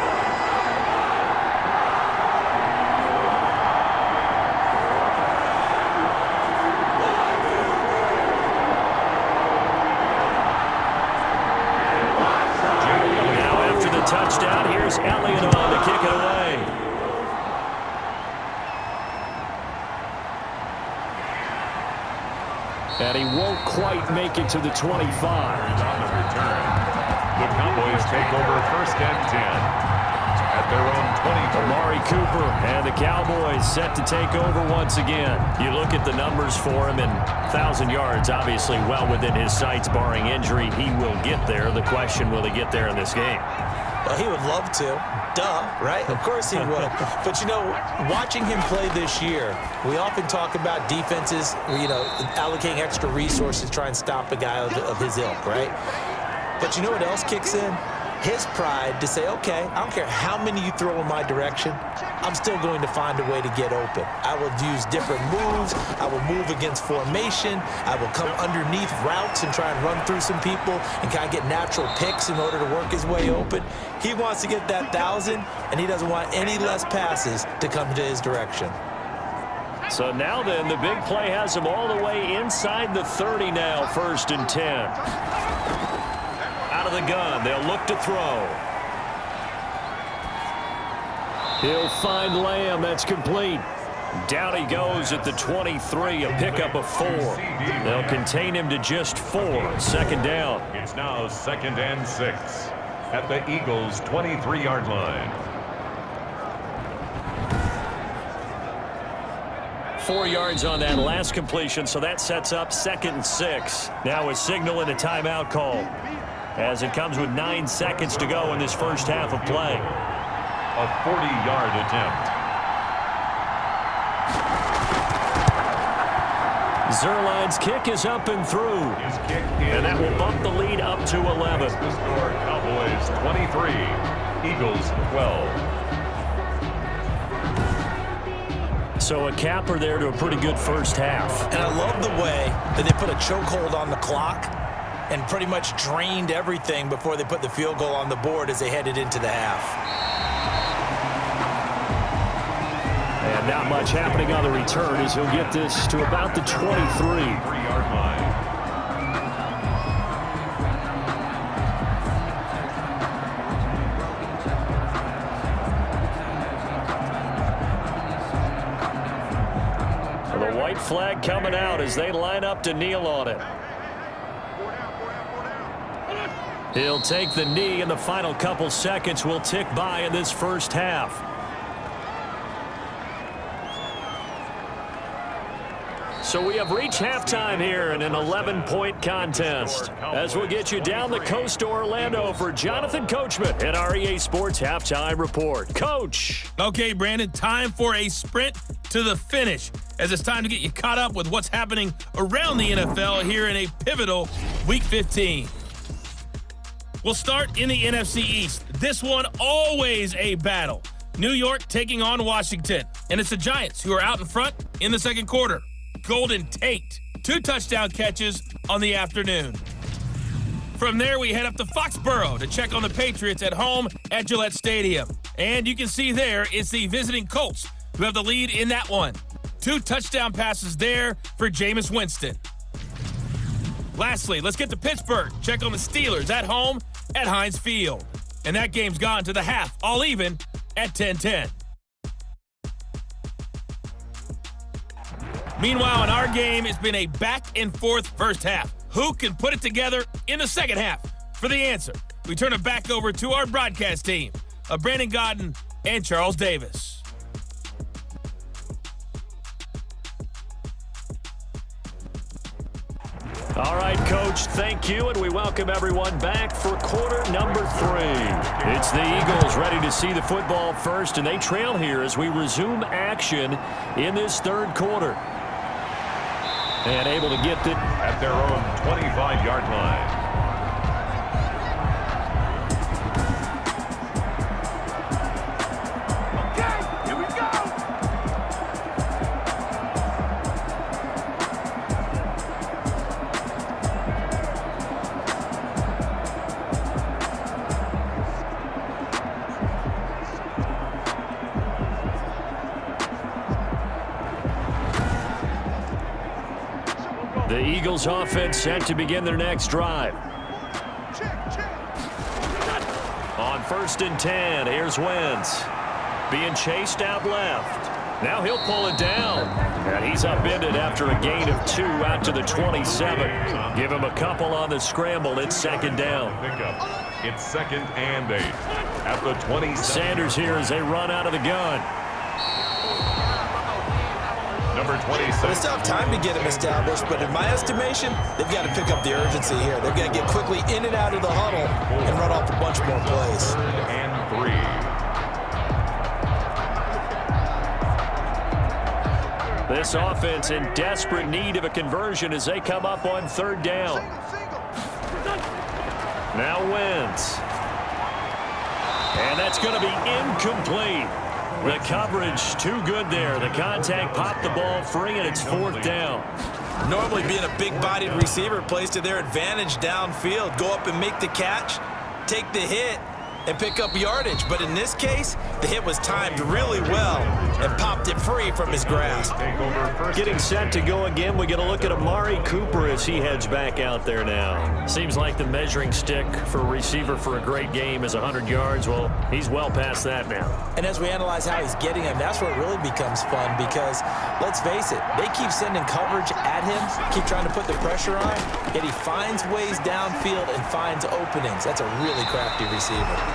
Speaker 1: Now after the touchdown, here's Elliott on to kick it away.
Speaker 4: And he won't quite make it to the 25.
Speaker 3: On the return, the Cowboys take over 1st and 10 at their own 20.
Speaker 1: Amari Cooper and the Cowboys set to take over once again. You look at the numbers for him, and 1,000 yards obviously well within his sights, barring injury. He will get there. The question, will he get there in this game?
Speaker 2: Well, he would love to. Duh, right? Of course he would. But, you know, watching him play this year, we often talk about defenses, you know, allocating extra resources to try and stop a guy of his ilk, right? But you know what else kicks in? His pride to say, okay, I don't care how many you throw in my direction, I'm still going to find a way to get open. I will use different moves. I will move against formation. I will come underneath routes and try and run through some people and kind of get natural picks in order to work his way open. He wants to get that 1,000, and he doesn't want any less passes to come to his direction.
Speaker 1: So now then, the big play has him all the way inside the 30 now, 1st and 10. Out of the gun, they'll look to throw.
Speaker 4: He'll find Lamb. That's complete.
Speaker 1: Down he goes at the 23, a pickup of 4. They'll contain him to just 4. 2nd down.
Speaker 3: It's now 2nd and 6 at the Eagles' 23-yard line.
Speaker 1: 4 yards on that last completion, so that sets up 2nd and 6. Now a signal and a timeout call, as it comes with 9 seconds to go in this first half of play.
Speaker 3: A 40-yard attempt.
Speaker 1: Zuerlein's kick is up and through.
Speaker 3: His kick
Speaker 1: And that will bump the lead up to 11.
Speaker 3: The score, Cowboys 23, Eagles 12.
Speaker 1: So a capper there to a pretty good first half.
Speaker 2: And I love the way that they put a chokehold on the clock and pretty much drained everything before they put the field goal on the board as they headed into the half.
Speaker 4: And not much happening on the return as he'll get this to about the 23.
Speaker 3: 3-yard line.
Speaker 1: The white flag coming out as they line up to kneel on it. He'll take the knee, and the final couple seconds will tick by in this first half. So we have reached halftime here in an 11-point contest. As we'll get you down the coast to Orlando for Jonathan Coachman in our EA Sports Halftime Report. Coach.
Speaker 6: Okay, Brandon, time for a sprint to the finish, as it's time to get you caught up with what's happening around the NFL here in a pivotal Week 15. We'll start in the NFC East. This one always a battle. New York taking on Washington, and it's the Giants who are out in front in the second quarter. Golden Tate, 2 touchdown catches on the afternoon. From there, we head up to Foxborough to check on the Patriots at home at Gillette Stadium. And you can see there it's the visiting Colts who have the lead in that one. 2 touchdown passes there for Jameis Winston. Lastly, let's get to Pittsburgh. Check on the Steelers at home at Heinz Field. And that game's gone to the half, all even at 10-10. Meanwhile, in our game, it's been a back-and-forth first half. Who can put it together in the second half? For the answer, we turn it back over to our broadcast team of Brandon Godden and Charles Davis.
Speaker 1: All right, Coach, thank you, and we welcome everyone back for quarter number 3. It's the Eagles ready to see the football first, and they trail here as we resume action in this third quarter. And able to get it
Speaker 3: at their own 25-yard line.
Speaker 1: The Eagles offense set to begin their next drive. On 1st and 10, here's Wentz. Being chased out left. Now he'll pull it down. And he's upended after a gain of 2 out to the 27. Give him a couple on the scramble. It's second down.
Speaker 3: It's 2nd and 8 at the 27.
Speaker 1: Sanders here as they run out of the gun.
Speaker 3: Number 26.
Speaker 2: They still have time to get him established, but in my estimation, they've got to pick up the urgency here. They've got to get quickly in and out of the huddle and run off a bunch more plays.
Speaker 3: 3rd and 3.
Speaker 1: This offense in desperate need of a conversion as they come up on 3rd down. Now Wentz. And that's going to be incomplete. The coverage too good there. The contact popped the ball free, and it's 4th down.
Speaker 2: Normally being a big-bodied receiver plays to their advantage downfield. Go up and make the catch, take the hit, and pick up yardage. But in this case, the hit was timed really well and popped it free from his grasp.
Speaker 1: Getting set to go again, we get a look at Amari Cooper as he heads back out there now. Seems like the measuring stick for a receiver for a great game is 100 yards. Well, he's well past that now.
Speaker 2: And as we analyze how he's getting him, that's where it really becomes fun because, let's face it, they keep sending coverage at him, keep trying to put the pressure on, yet he finds ways downfield and finds openings. That's a really crafty receiver.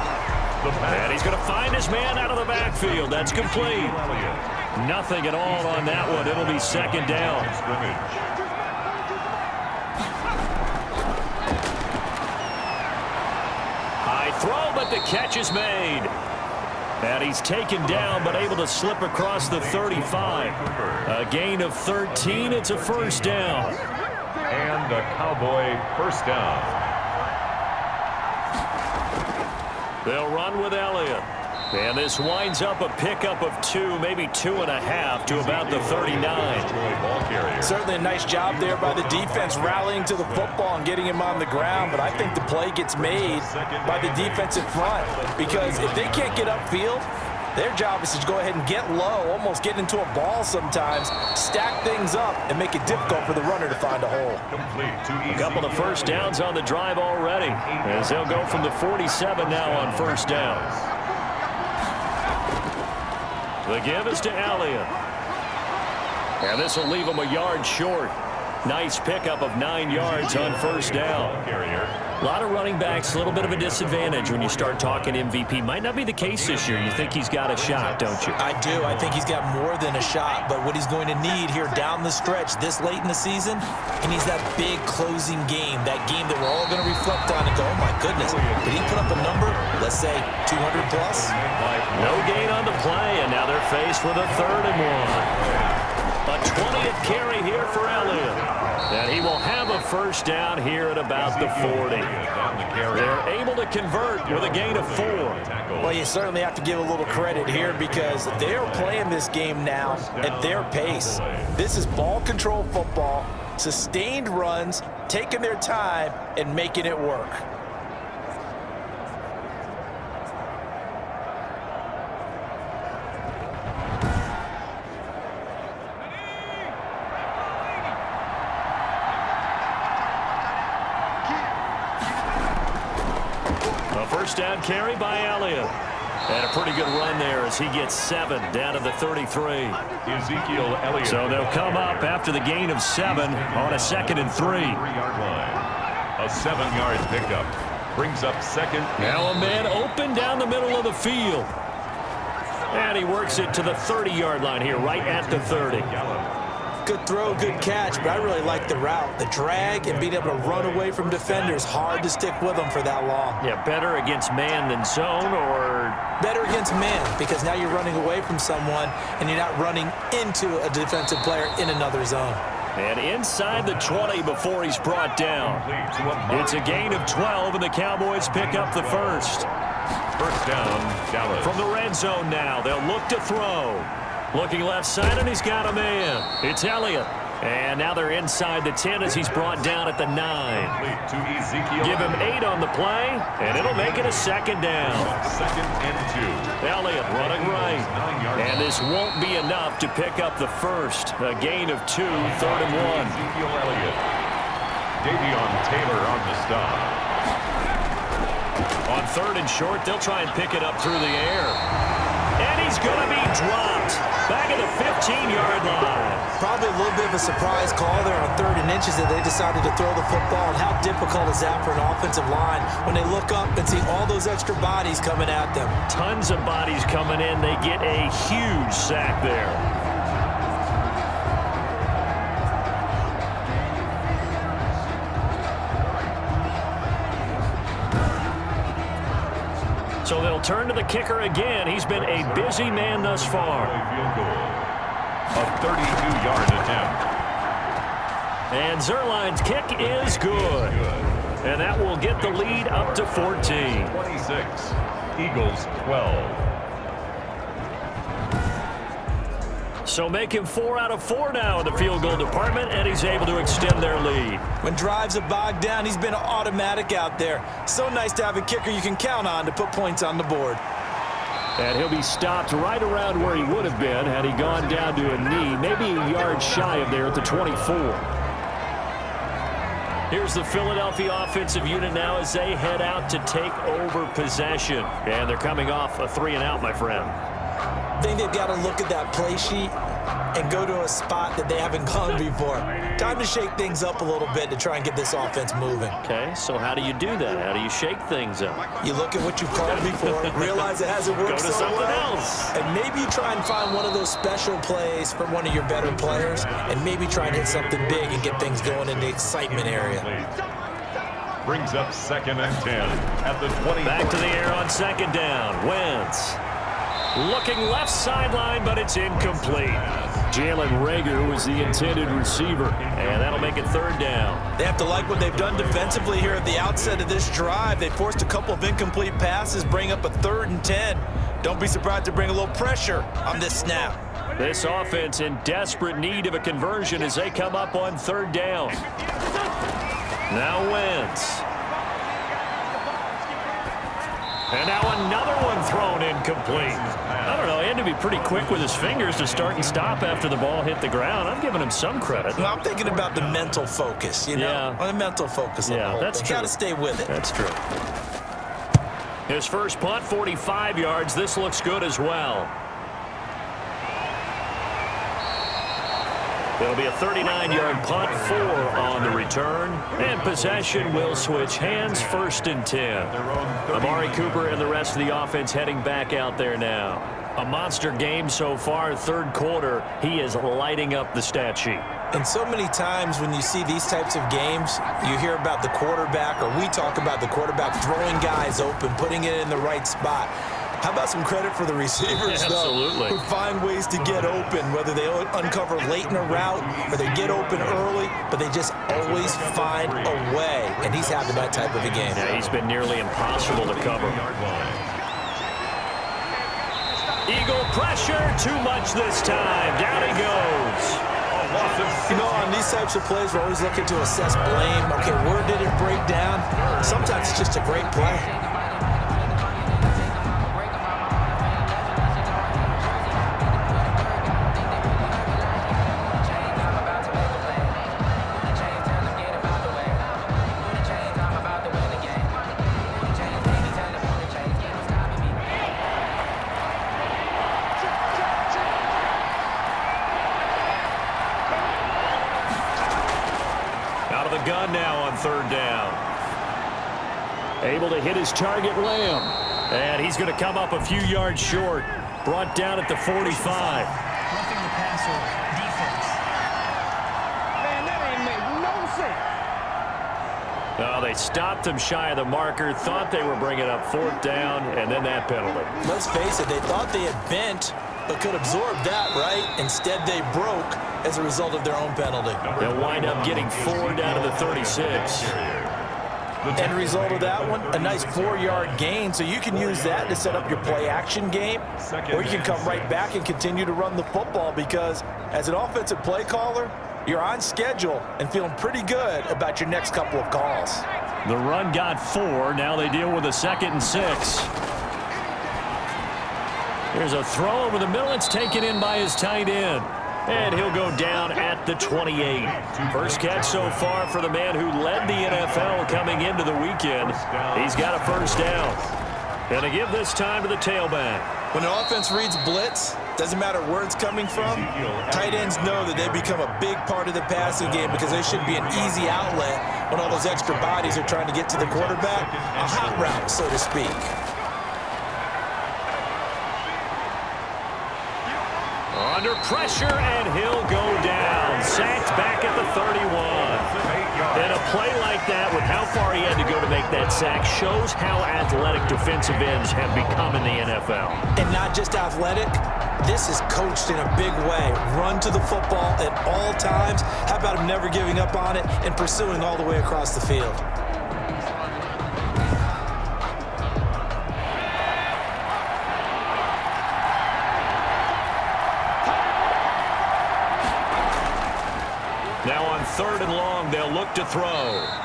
Speaker 1: And he's going to find his man out of the backfield. That's complete. Nothing at all on that one. It'll be 2nd down. High throw, but the catch is made. And he's taken down, but able to slip across the 35. A gain of 13. It's a 1st down.
Speaker 3: And a Cowboy 1st down.
Speaker 1: They'll run with Elliott. And this winds up a pickup of 2, maybe 2.5 to about the 39.
Speaker 2: Certainly a nice job there by the defense rallying to the football and getting him on the ground, but I think the play gets made by the defensive front because if they can't get upfield, their job is to go ahead and get low, almost get into a ball sometimes, stack things up, and make it difficult for the runner to find a hole.
Speaker 1: A couple of 1st downs on the drive already, as they'll go from the 47 now on 1st down. The give is to Elliott. And this will leave him a yard short. Nice pickup of 9 yards on 1st down. A lot of running backs, a little bit of a disadvantage when you start talking MVP. Might not be the case this year. You think he's got a shot, don't you?
Speaker 2: I do. I think he's got more than a shot, but what he's going to need here down the stretch this late in the season, he needs that big closing game, that game that we're all going to reflect on and go, oh my goodness, did he put up a number, let's say 200 plus?
Speaker 1: No gain on the play, and now they're faced with a 3rd and 1. A 20th carry here for Elliott. And he will have a 1st down here at about the 40. They're able to convert with a gain of 4.
Speaker 2: Well, you certainly have to give a little credit here because they're playing this game now at their pace. This is ball control football, sustained runs, taking their time, and making it work.
Speaker 1: A first down carry by Elliott. And a pretty good run there as he gets 7 down to the 33.
Speaker 3: Ezekiel Elliott.
Speaker 1: So they'll come up after the gain of 7 on a 2nd and 3.
Speaker 3: 3-yard line. A 7-yard pickup. Brings up 2nd.
Speaker 1: Now a man open down the middle of the field. And he works it to the 30-yard line here, right at the 30.
Speaker 2: Good throw, good catch, but I really like the route. The drag and being able to run away from defenders, hard to stick with them for that long.
Speaker 1: Yeah, better against man than zone, or?
Speaker 2: Better against man, because now you're running away from someone and you're not running into a defensive player in another zone.
Speaker 1: And inside the 20 before he's brought down. It's a gain of 12, and the Cowboys pick up the first.
Speaker 3: First down, Dallas.
Speaker 1: From the red zone now, they'll look to throw. Looking left side, and he's got a man. It's Elliott. And now they're inside the 10 as he's brought down at the 9.
Speaker 3: To Ezekiel.
Speaker 1: Give him 8 on the play, and it'll make it a 2nd down.
Speaker 3: 2nd and 2.
Speaker 1: Elliott running right. And this won't be enough to pick up the first. A gain of 2, 3rd and 1.
Speaker 3: Ezekiel Elliott. Davion Taylor on the stop.
Speaker 1: On 3rd and short, they'll try and pick it up through the air. And he's going to be dropped back at the 15-yard line.
Speaker 2: Probably a little bit of a surprise call there on 3rd and inches that they decided to throw the football. And how difficult is that for an offensive line when they look up and see all those extra bodies coming at them?
Speaker 1: Tons of bodies coming in. They get a huge sack there. So they'll turn to the kicker again. He's been a busy man thus far.
Speaker 3: Field goal. A 32-yard attempt.
Speaker 1: And Zerline's kick is good. And that will get the lead up to 14.
Speaker 3: 26. Eagles 12.
Speaker 1: So make him 4 out of 4 now in the field goal department, and he's able to extend their lead.
Speaker 2: When drives are bogged down, he's been automatic out there. So nice to have a kicker you can count on to put points on the board.
Speaker 4: And he'll be stopped right around where he would have been had he gone down to a knee, maybe a yard shy of there at the 24.
Speaker 1: Here's the Philadelphia offensive unit now as they head out to take over possession. And they're coming off a 3-and-out, my friend.
Speaker 2: I think they've got to look at that play sheet and go to a spot that they haven't gone before. Time to shake things up a little bit to try and get this offense moving.
Speaker 1: Okay, so how do you do that? How do you shake things up?
Speaker 2: You look at what you've called before, realize it hasn't worked
Speaker 1: Go to
Speaker 2: so
Speaker 1: something
Speaker 2: well,
Speaker 1: else.
Speaker 2: and maybe you try and find one of those special plays from one of your better players, and maybe try and hit something big and get things going in the excitement area.
Speaker 3: Brings up 2nd and 10 at the 20.
Speaker 1: Back to the air on 2nd down. Wentz. Looking left sideline, but it's incomplete.
Speaker 4: Jalen Reagor was the intended receiver.
Speaker 1: And that'll make it 3rd down.
Speaker 2: They have to like what they've done defensively here at the outset of this drive. They forced a couple of incomplete passes, bring up a 3rd and 10. Don't be surprised to bring a little pressure on this snap.
Speaker 1: This offense in desperate need of a conversion as they come up on 3rd down. Now Wentz. And now another one thrown incomplete. I don't know, he had to be pretty quick with his fingers to start and stop after the ball hit the ground. I'm giving him some credit.
Speaker 2: Well, I'm thinking about the mental focus, you know?
Speaker 1: Yeah.
Speaker 2: On the mental focus on the whole
Speaker 1: that's
Speaker 2: thing.
Speaker 1: true.
Speaker 2: Got to stay with it.
Speaker 1: That's true. His first punt, 45 yards. This looks good as well. There'll be a 39-yard punt, 4 on the return. And possession will switch hands, 1st and 10. Amari Cooper and the rest of the offense heading back out there now. A monster game so far, 3rd quarter. He is lighting up the stat sheet.
Speaker 2: And so many times when you see these types of games, you hear about the quarterback, or we talk about the quarterback throwing guys open, putting it in the right spot. How about some credit for the receivers,
Speaker 1: Absolutely.
Speaker 2: though, who find ways to get open, whether they uncover late in a route or they get open early, but they just always find a way. And he's having that type of a game.
Speaker 1: Yeah, he's been nearly impossible to cover. Eagle pressure, too much this time. Down he goes.
Speaker 2: You know, on these types of plays, we're always looking to assess blame. Okay, where did it break down? Sometimes it's just a great play.
Speaker 1: down.
Speaker 4: Able to hit his target, Lamb.
Speaker 1: And he's going to come up a few yards short. Brought down at the 45.
Speaker 5: Roughing the passer defense.
Speaker 7: Man, that ain't make no sense.
Speaker 1: Oh, they stopped him shy of the marker, thought they were bringing up 4th down, and then that penalty.
Speaker 2: Let's face it, they thought they had bent, but could absorb that, right? Instead, they broke as a result of their own penalty.
Speaker 1: They'll wind up getting 4 down to the 36.
Speaker 2: End result of that one, a nice 4-yard gain, so you can use that to set up your play-action game, or you can come right back and continue to run the football because as an offensive play caller, you're on schedule and feeling pretty good about your next couple of calls.
Speaker 4: The run got 4. Now they deal with a 2nd and 6.
Speaker 1: Here's a throw over the middle. It's taken in by his tight end. And he'll go down at the 28. First catch so far for the man who led the NFL coming into the weekend. He's got a first down. And to give this time to the tailback.
Speaker 2: When an offense reads blitz, doesn't matter where it's coming from, tight ends know that they become a big part of the passing game because they should be an easy outlet when all those extra bodies are trying to get to the quarterback. A hot route, so to speak.
Speaker 1: Under pressure, and he'll go down. Sacked back at the 31. And a play like that, with how far he had to go to make that sack, shows how athletic defensive ends have become in the NFL.
Speaker 2: And not just athletic, this is coached in a big way. Run to the football at all times. How about him never giving up on it and pursuing all the way across the field?
Speaker 1: Now on 3rd and long, they'll look to throw.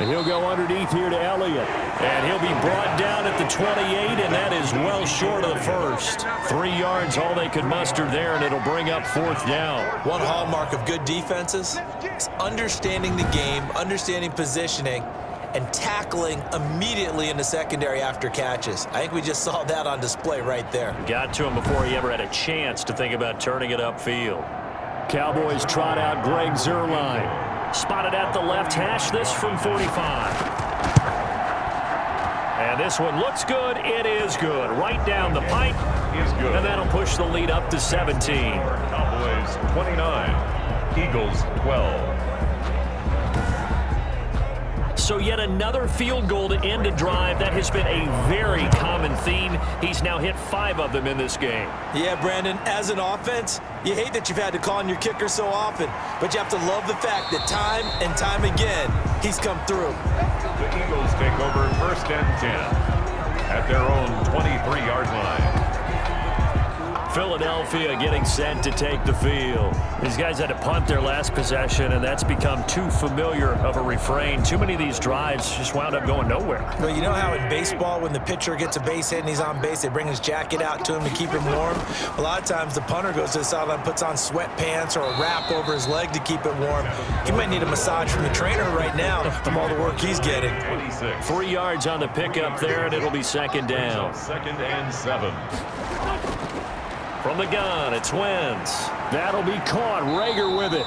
Speaker 4: And he'll go underneath here to Elliott.
Speaker 1: And he'll be brought down at the 28, and that is well short of the first. 3 yards, all they could muster there, and it'll bring up 4th down.
Speaker 2: One hallmark of good defenses is understanding the game, understanding positioning, and tackling immediately in the secondary after catches. I think we just saw that on display right there.
Speaker 1: Got to him before he ever had a chance to think about turning it upfield.
Speaker 4: Cowboys trot out Greg Zuerlein.
Speaker 1: Spotted at the left hash, this from 45. And this one looks good. It is good. Right down the pipe.
Speaker 3: Is good.
Speaker 1: And that'll push the lead up to 17.
Speaker 3: Cowboys 29, Eagles 12.
Speaker 1: So yet another field goal to end a drive. That has been a very common theme. He's now hit 5 of them in this game.
Speaker 2: Yeah, Brandon, as an offense, you hate that you've had to call on your kicker so often, but you have to love the fact that time and time again, he's come through.
Speaker 3: The Eagles take over 1st and 10 at their own 23-yard line.
Speaker 1: Philadelphia getting set to take the field. These guys had to punt their last possession, and that's become too familiar of a refrain. Too many of these drives just wound up going nowhere.
Speaker 2: Well, you know how in baseball, when the pitcher gets a base hit and he's on base, they bring his jacket out to him to keep him warm? A lot of times the punter goes to the sideline, puts on sweatpants or a wrap over his leg to keep it warm. He might need a massage from the trainer right now from all the work he's getting.
Speaker 3: 26.
Speaker 1: 3 yards on the pickup there, and it'll be 2nd down.
Speaker 3: 2nd and 7.
Speaker 1: From the gun, it's Wentz.
Speaker 4: That'll be caught. Rager with it.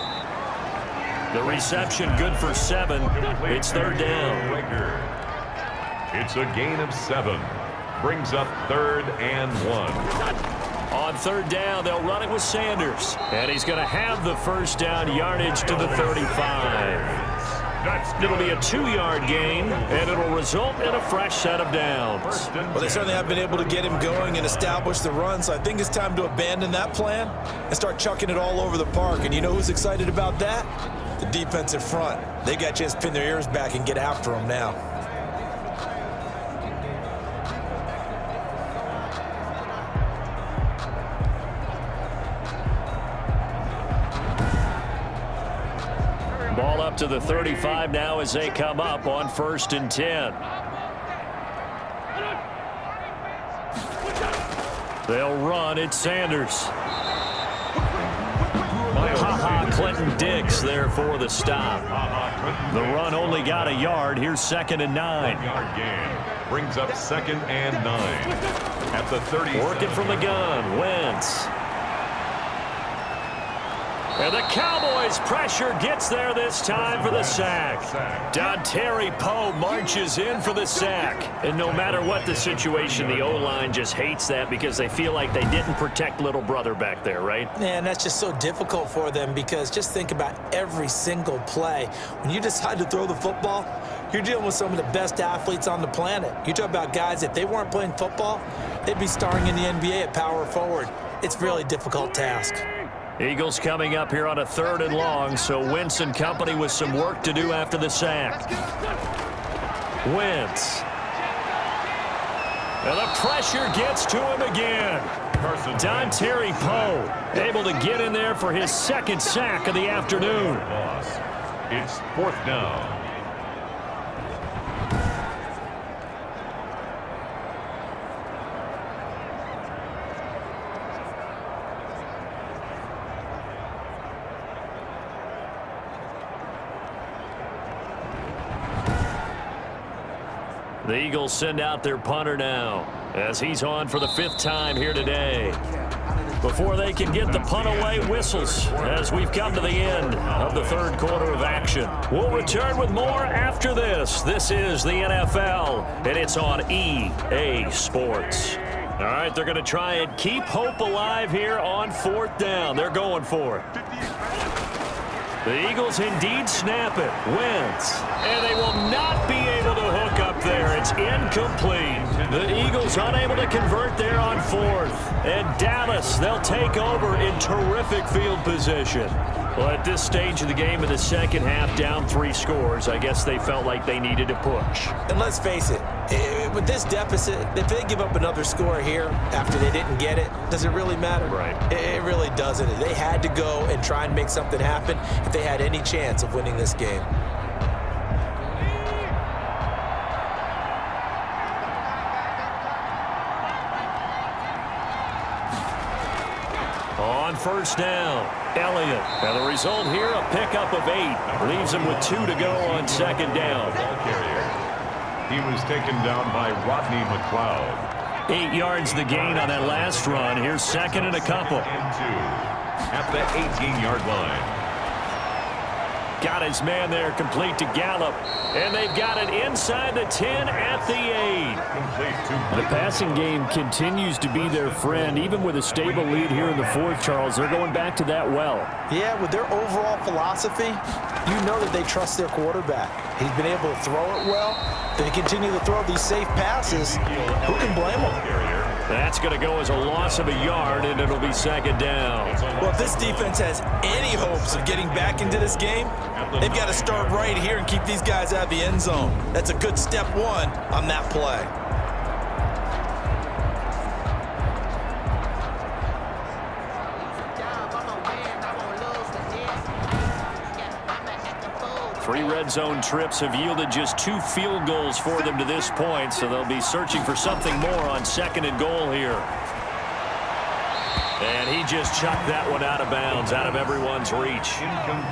Speaker 1: The reception good for 7. It's 3rd down.
Speaker 3: It's a gain of 7. Brings up 3rd and 1.
Speaker 1: On 3rd down, they'll run it with Sanders. And he's going to have the first down, yardage to the 35. It'll be a 2-yard gain, and it'll result in a fresh set of downs.
Speaker 2: Well, they certainly have been able to get him going and establish the run, so I think it's time to abandon that plan and start chucking it all over the park. And you know who's excited about that? The defensive front. They got a chance to pin their ears back and get after him now.
Speaker 1: Ball up to the 35 now as they come up on 1st and 10. They'll run. It's Sanders. Clinton Diggs there for the stop. The run only got a yard. Here's 2nd and 9.
Speaker 3: 1-yard gain. Brings up 2nd and 9. At the 30.
Speaker 1: Working from the gun. Wentz. And the Cowboys' pressure gets there this time for the sack. Dontari Poe marches in for the sack. And no matter what the situation, the O-line just hates that because they feel like they didn't protect little brother back there, right?
Speaker 2: And that's just so difficult for them because just think about every single play. When you decide to throw the football, you're dealing with some of the best athletes on the planet. You talk about guys, if they weren't playing football, they'd be starring in the NBA at power forward. It's a really difficult task.
Speaker 1: Eagles coming up here on a 3rd and long, so Wentz and company with some work to do after the sack. Wentz. And the pressure gets to him again. Dontari Poe able to get in there for his 2nd sack of the afternoon.
Speaker 3: It's 4th down.
Speaker 1: The Eagles send out their punter now as he's on for the 5th time here today. Before they can get the punt away, whistles as we've come to the end of the 3rd quarter of action. We'll return with more after this. This is the NFL, and it's on EA Sports. All right, they're going to try and keep hope alive here on 4th down. They're going for it. The Eagles indeed snap it. Wentz. And they will not be able to hook up there. It's incomplete. The Eagles unable to convert there on 4th. And Dallas, they'll take over in terrific field position. Well, at this stage of the game in the 2nd half, down 3 scores, I guess they felt like they needed to push.
Speaker 2: And let's face it, with this deficit, if they give up another score here after they didn't get it, does it really matter?
Speaker 1: Right.
Speaker 2: It really doesn't. They had to go and try and make something happen if they had any chance of winning this game.
Speaker 1: On 1st down, Elliott. And the result here, a pickup of 8. Leaves him with 2 to go on 2nd down.
Speaker 3: He was taken down by Rodney McLeod.
Speaker 1: 8 yards the gain on that last run. Here's 2nd and a couple.
Speaker 3: And 2 at the 18-yard line.
Speaker 1: Got his man there complete to Gallup. And they've got it inside the 10 at the 8.
Speaker 4: The passing game continues to be their friend. Even with a stable lead here in the 4th, Charles, they're going back to that well.
Speaker 2: Yeah, with their overall philosophy, you know that they trust their quarterback. He's been able to throw it well. They continue to throw these safe passes. Who can blame them?
Speaker 1: That's going to go as a loss of a yard, and it'll be 2nd down.
Speaker 2: Well, if this defense has any hopes of getting back into this game, they've got to start right here and keep these guys out of the end zone. That's a good step 1 on that play.
Speaker 1: Three red zone trips have yielded just 2 field goals for them to this point, so they'll be searching for something more on 2nd and goal here. And he just chucked that one out of bounds, out of everyone's reach.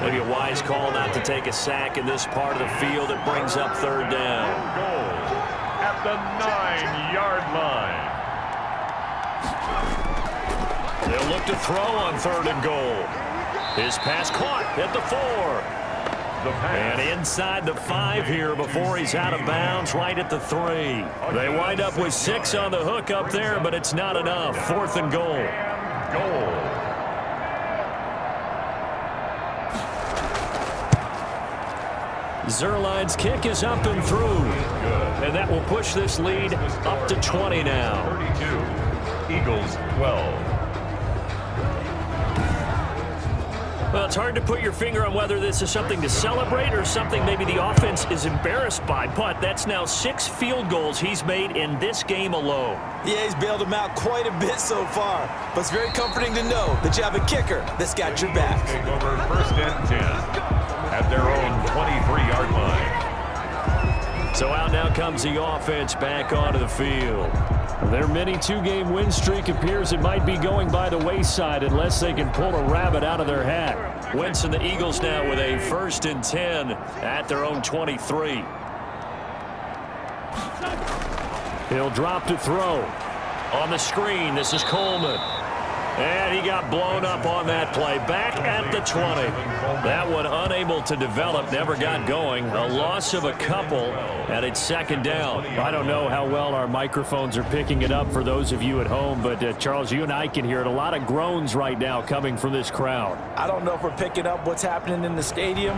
Speaker 1: Maybe a wise call not to take a sack in this part of the field. It brings up 3rd down.
Speaker 3: Goal at the 9-yard line.
Speaker 1: They'll look to throw on 3rd and goal. His pass caught at the 4. And inside the 5 here before he's out of bounds, right at the 3. They wind up with 6 on the hook up there, but it's not enough. 4th and goal. Zerline's kick is up and through. And that will push this lead up to 20 now.
Speaker 3: 32. Eagles 12.
Speaker 1: Well, it's hard to put your finger on whether this is something to celebrate or something maybe the offense is embarrassed by, but that's now 6 field goals he's made in this game alone.
Speaker 2: Yeah, he's bailed them out quite a bit so far, but it's very comforting to know that you have a kicker that's got your back.
Speaker 3: Take over 1st and 10 at their own 23-yard line.
Speaker 1: So out now comes the offense back onto the field.
Speaker 4: Their mini 2-game win streak appears it might be going by the wayside unless they can pull a rabbit out of their hat.
Speaker 1: Wentz and the Eagles now with a 1st and 10 at their own 23.
Speaker 4: He'll drop to throw.
Speaker 1: On the screen, this is Coleman. And he got blown up on that play. Back at the 20. That one unable to develop, never got going. A loss of a couple, and it's second down.
Speaker 4: I don't know how well our microphones are picking it up for those of you at home, but Charles, you and I can hear it. A lot of groans right now coming from this crowd.
Speaker 2: I don't know if we're picking up what's happening in the stadium.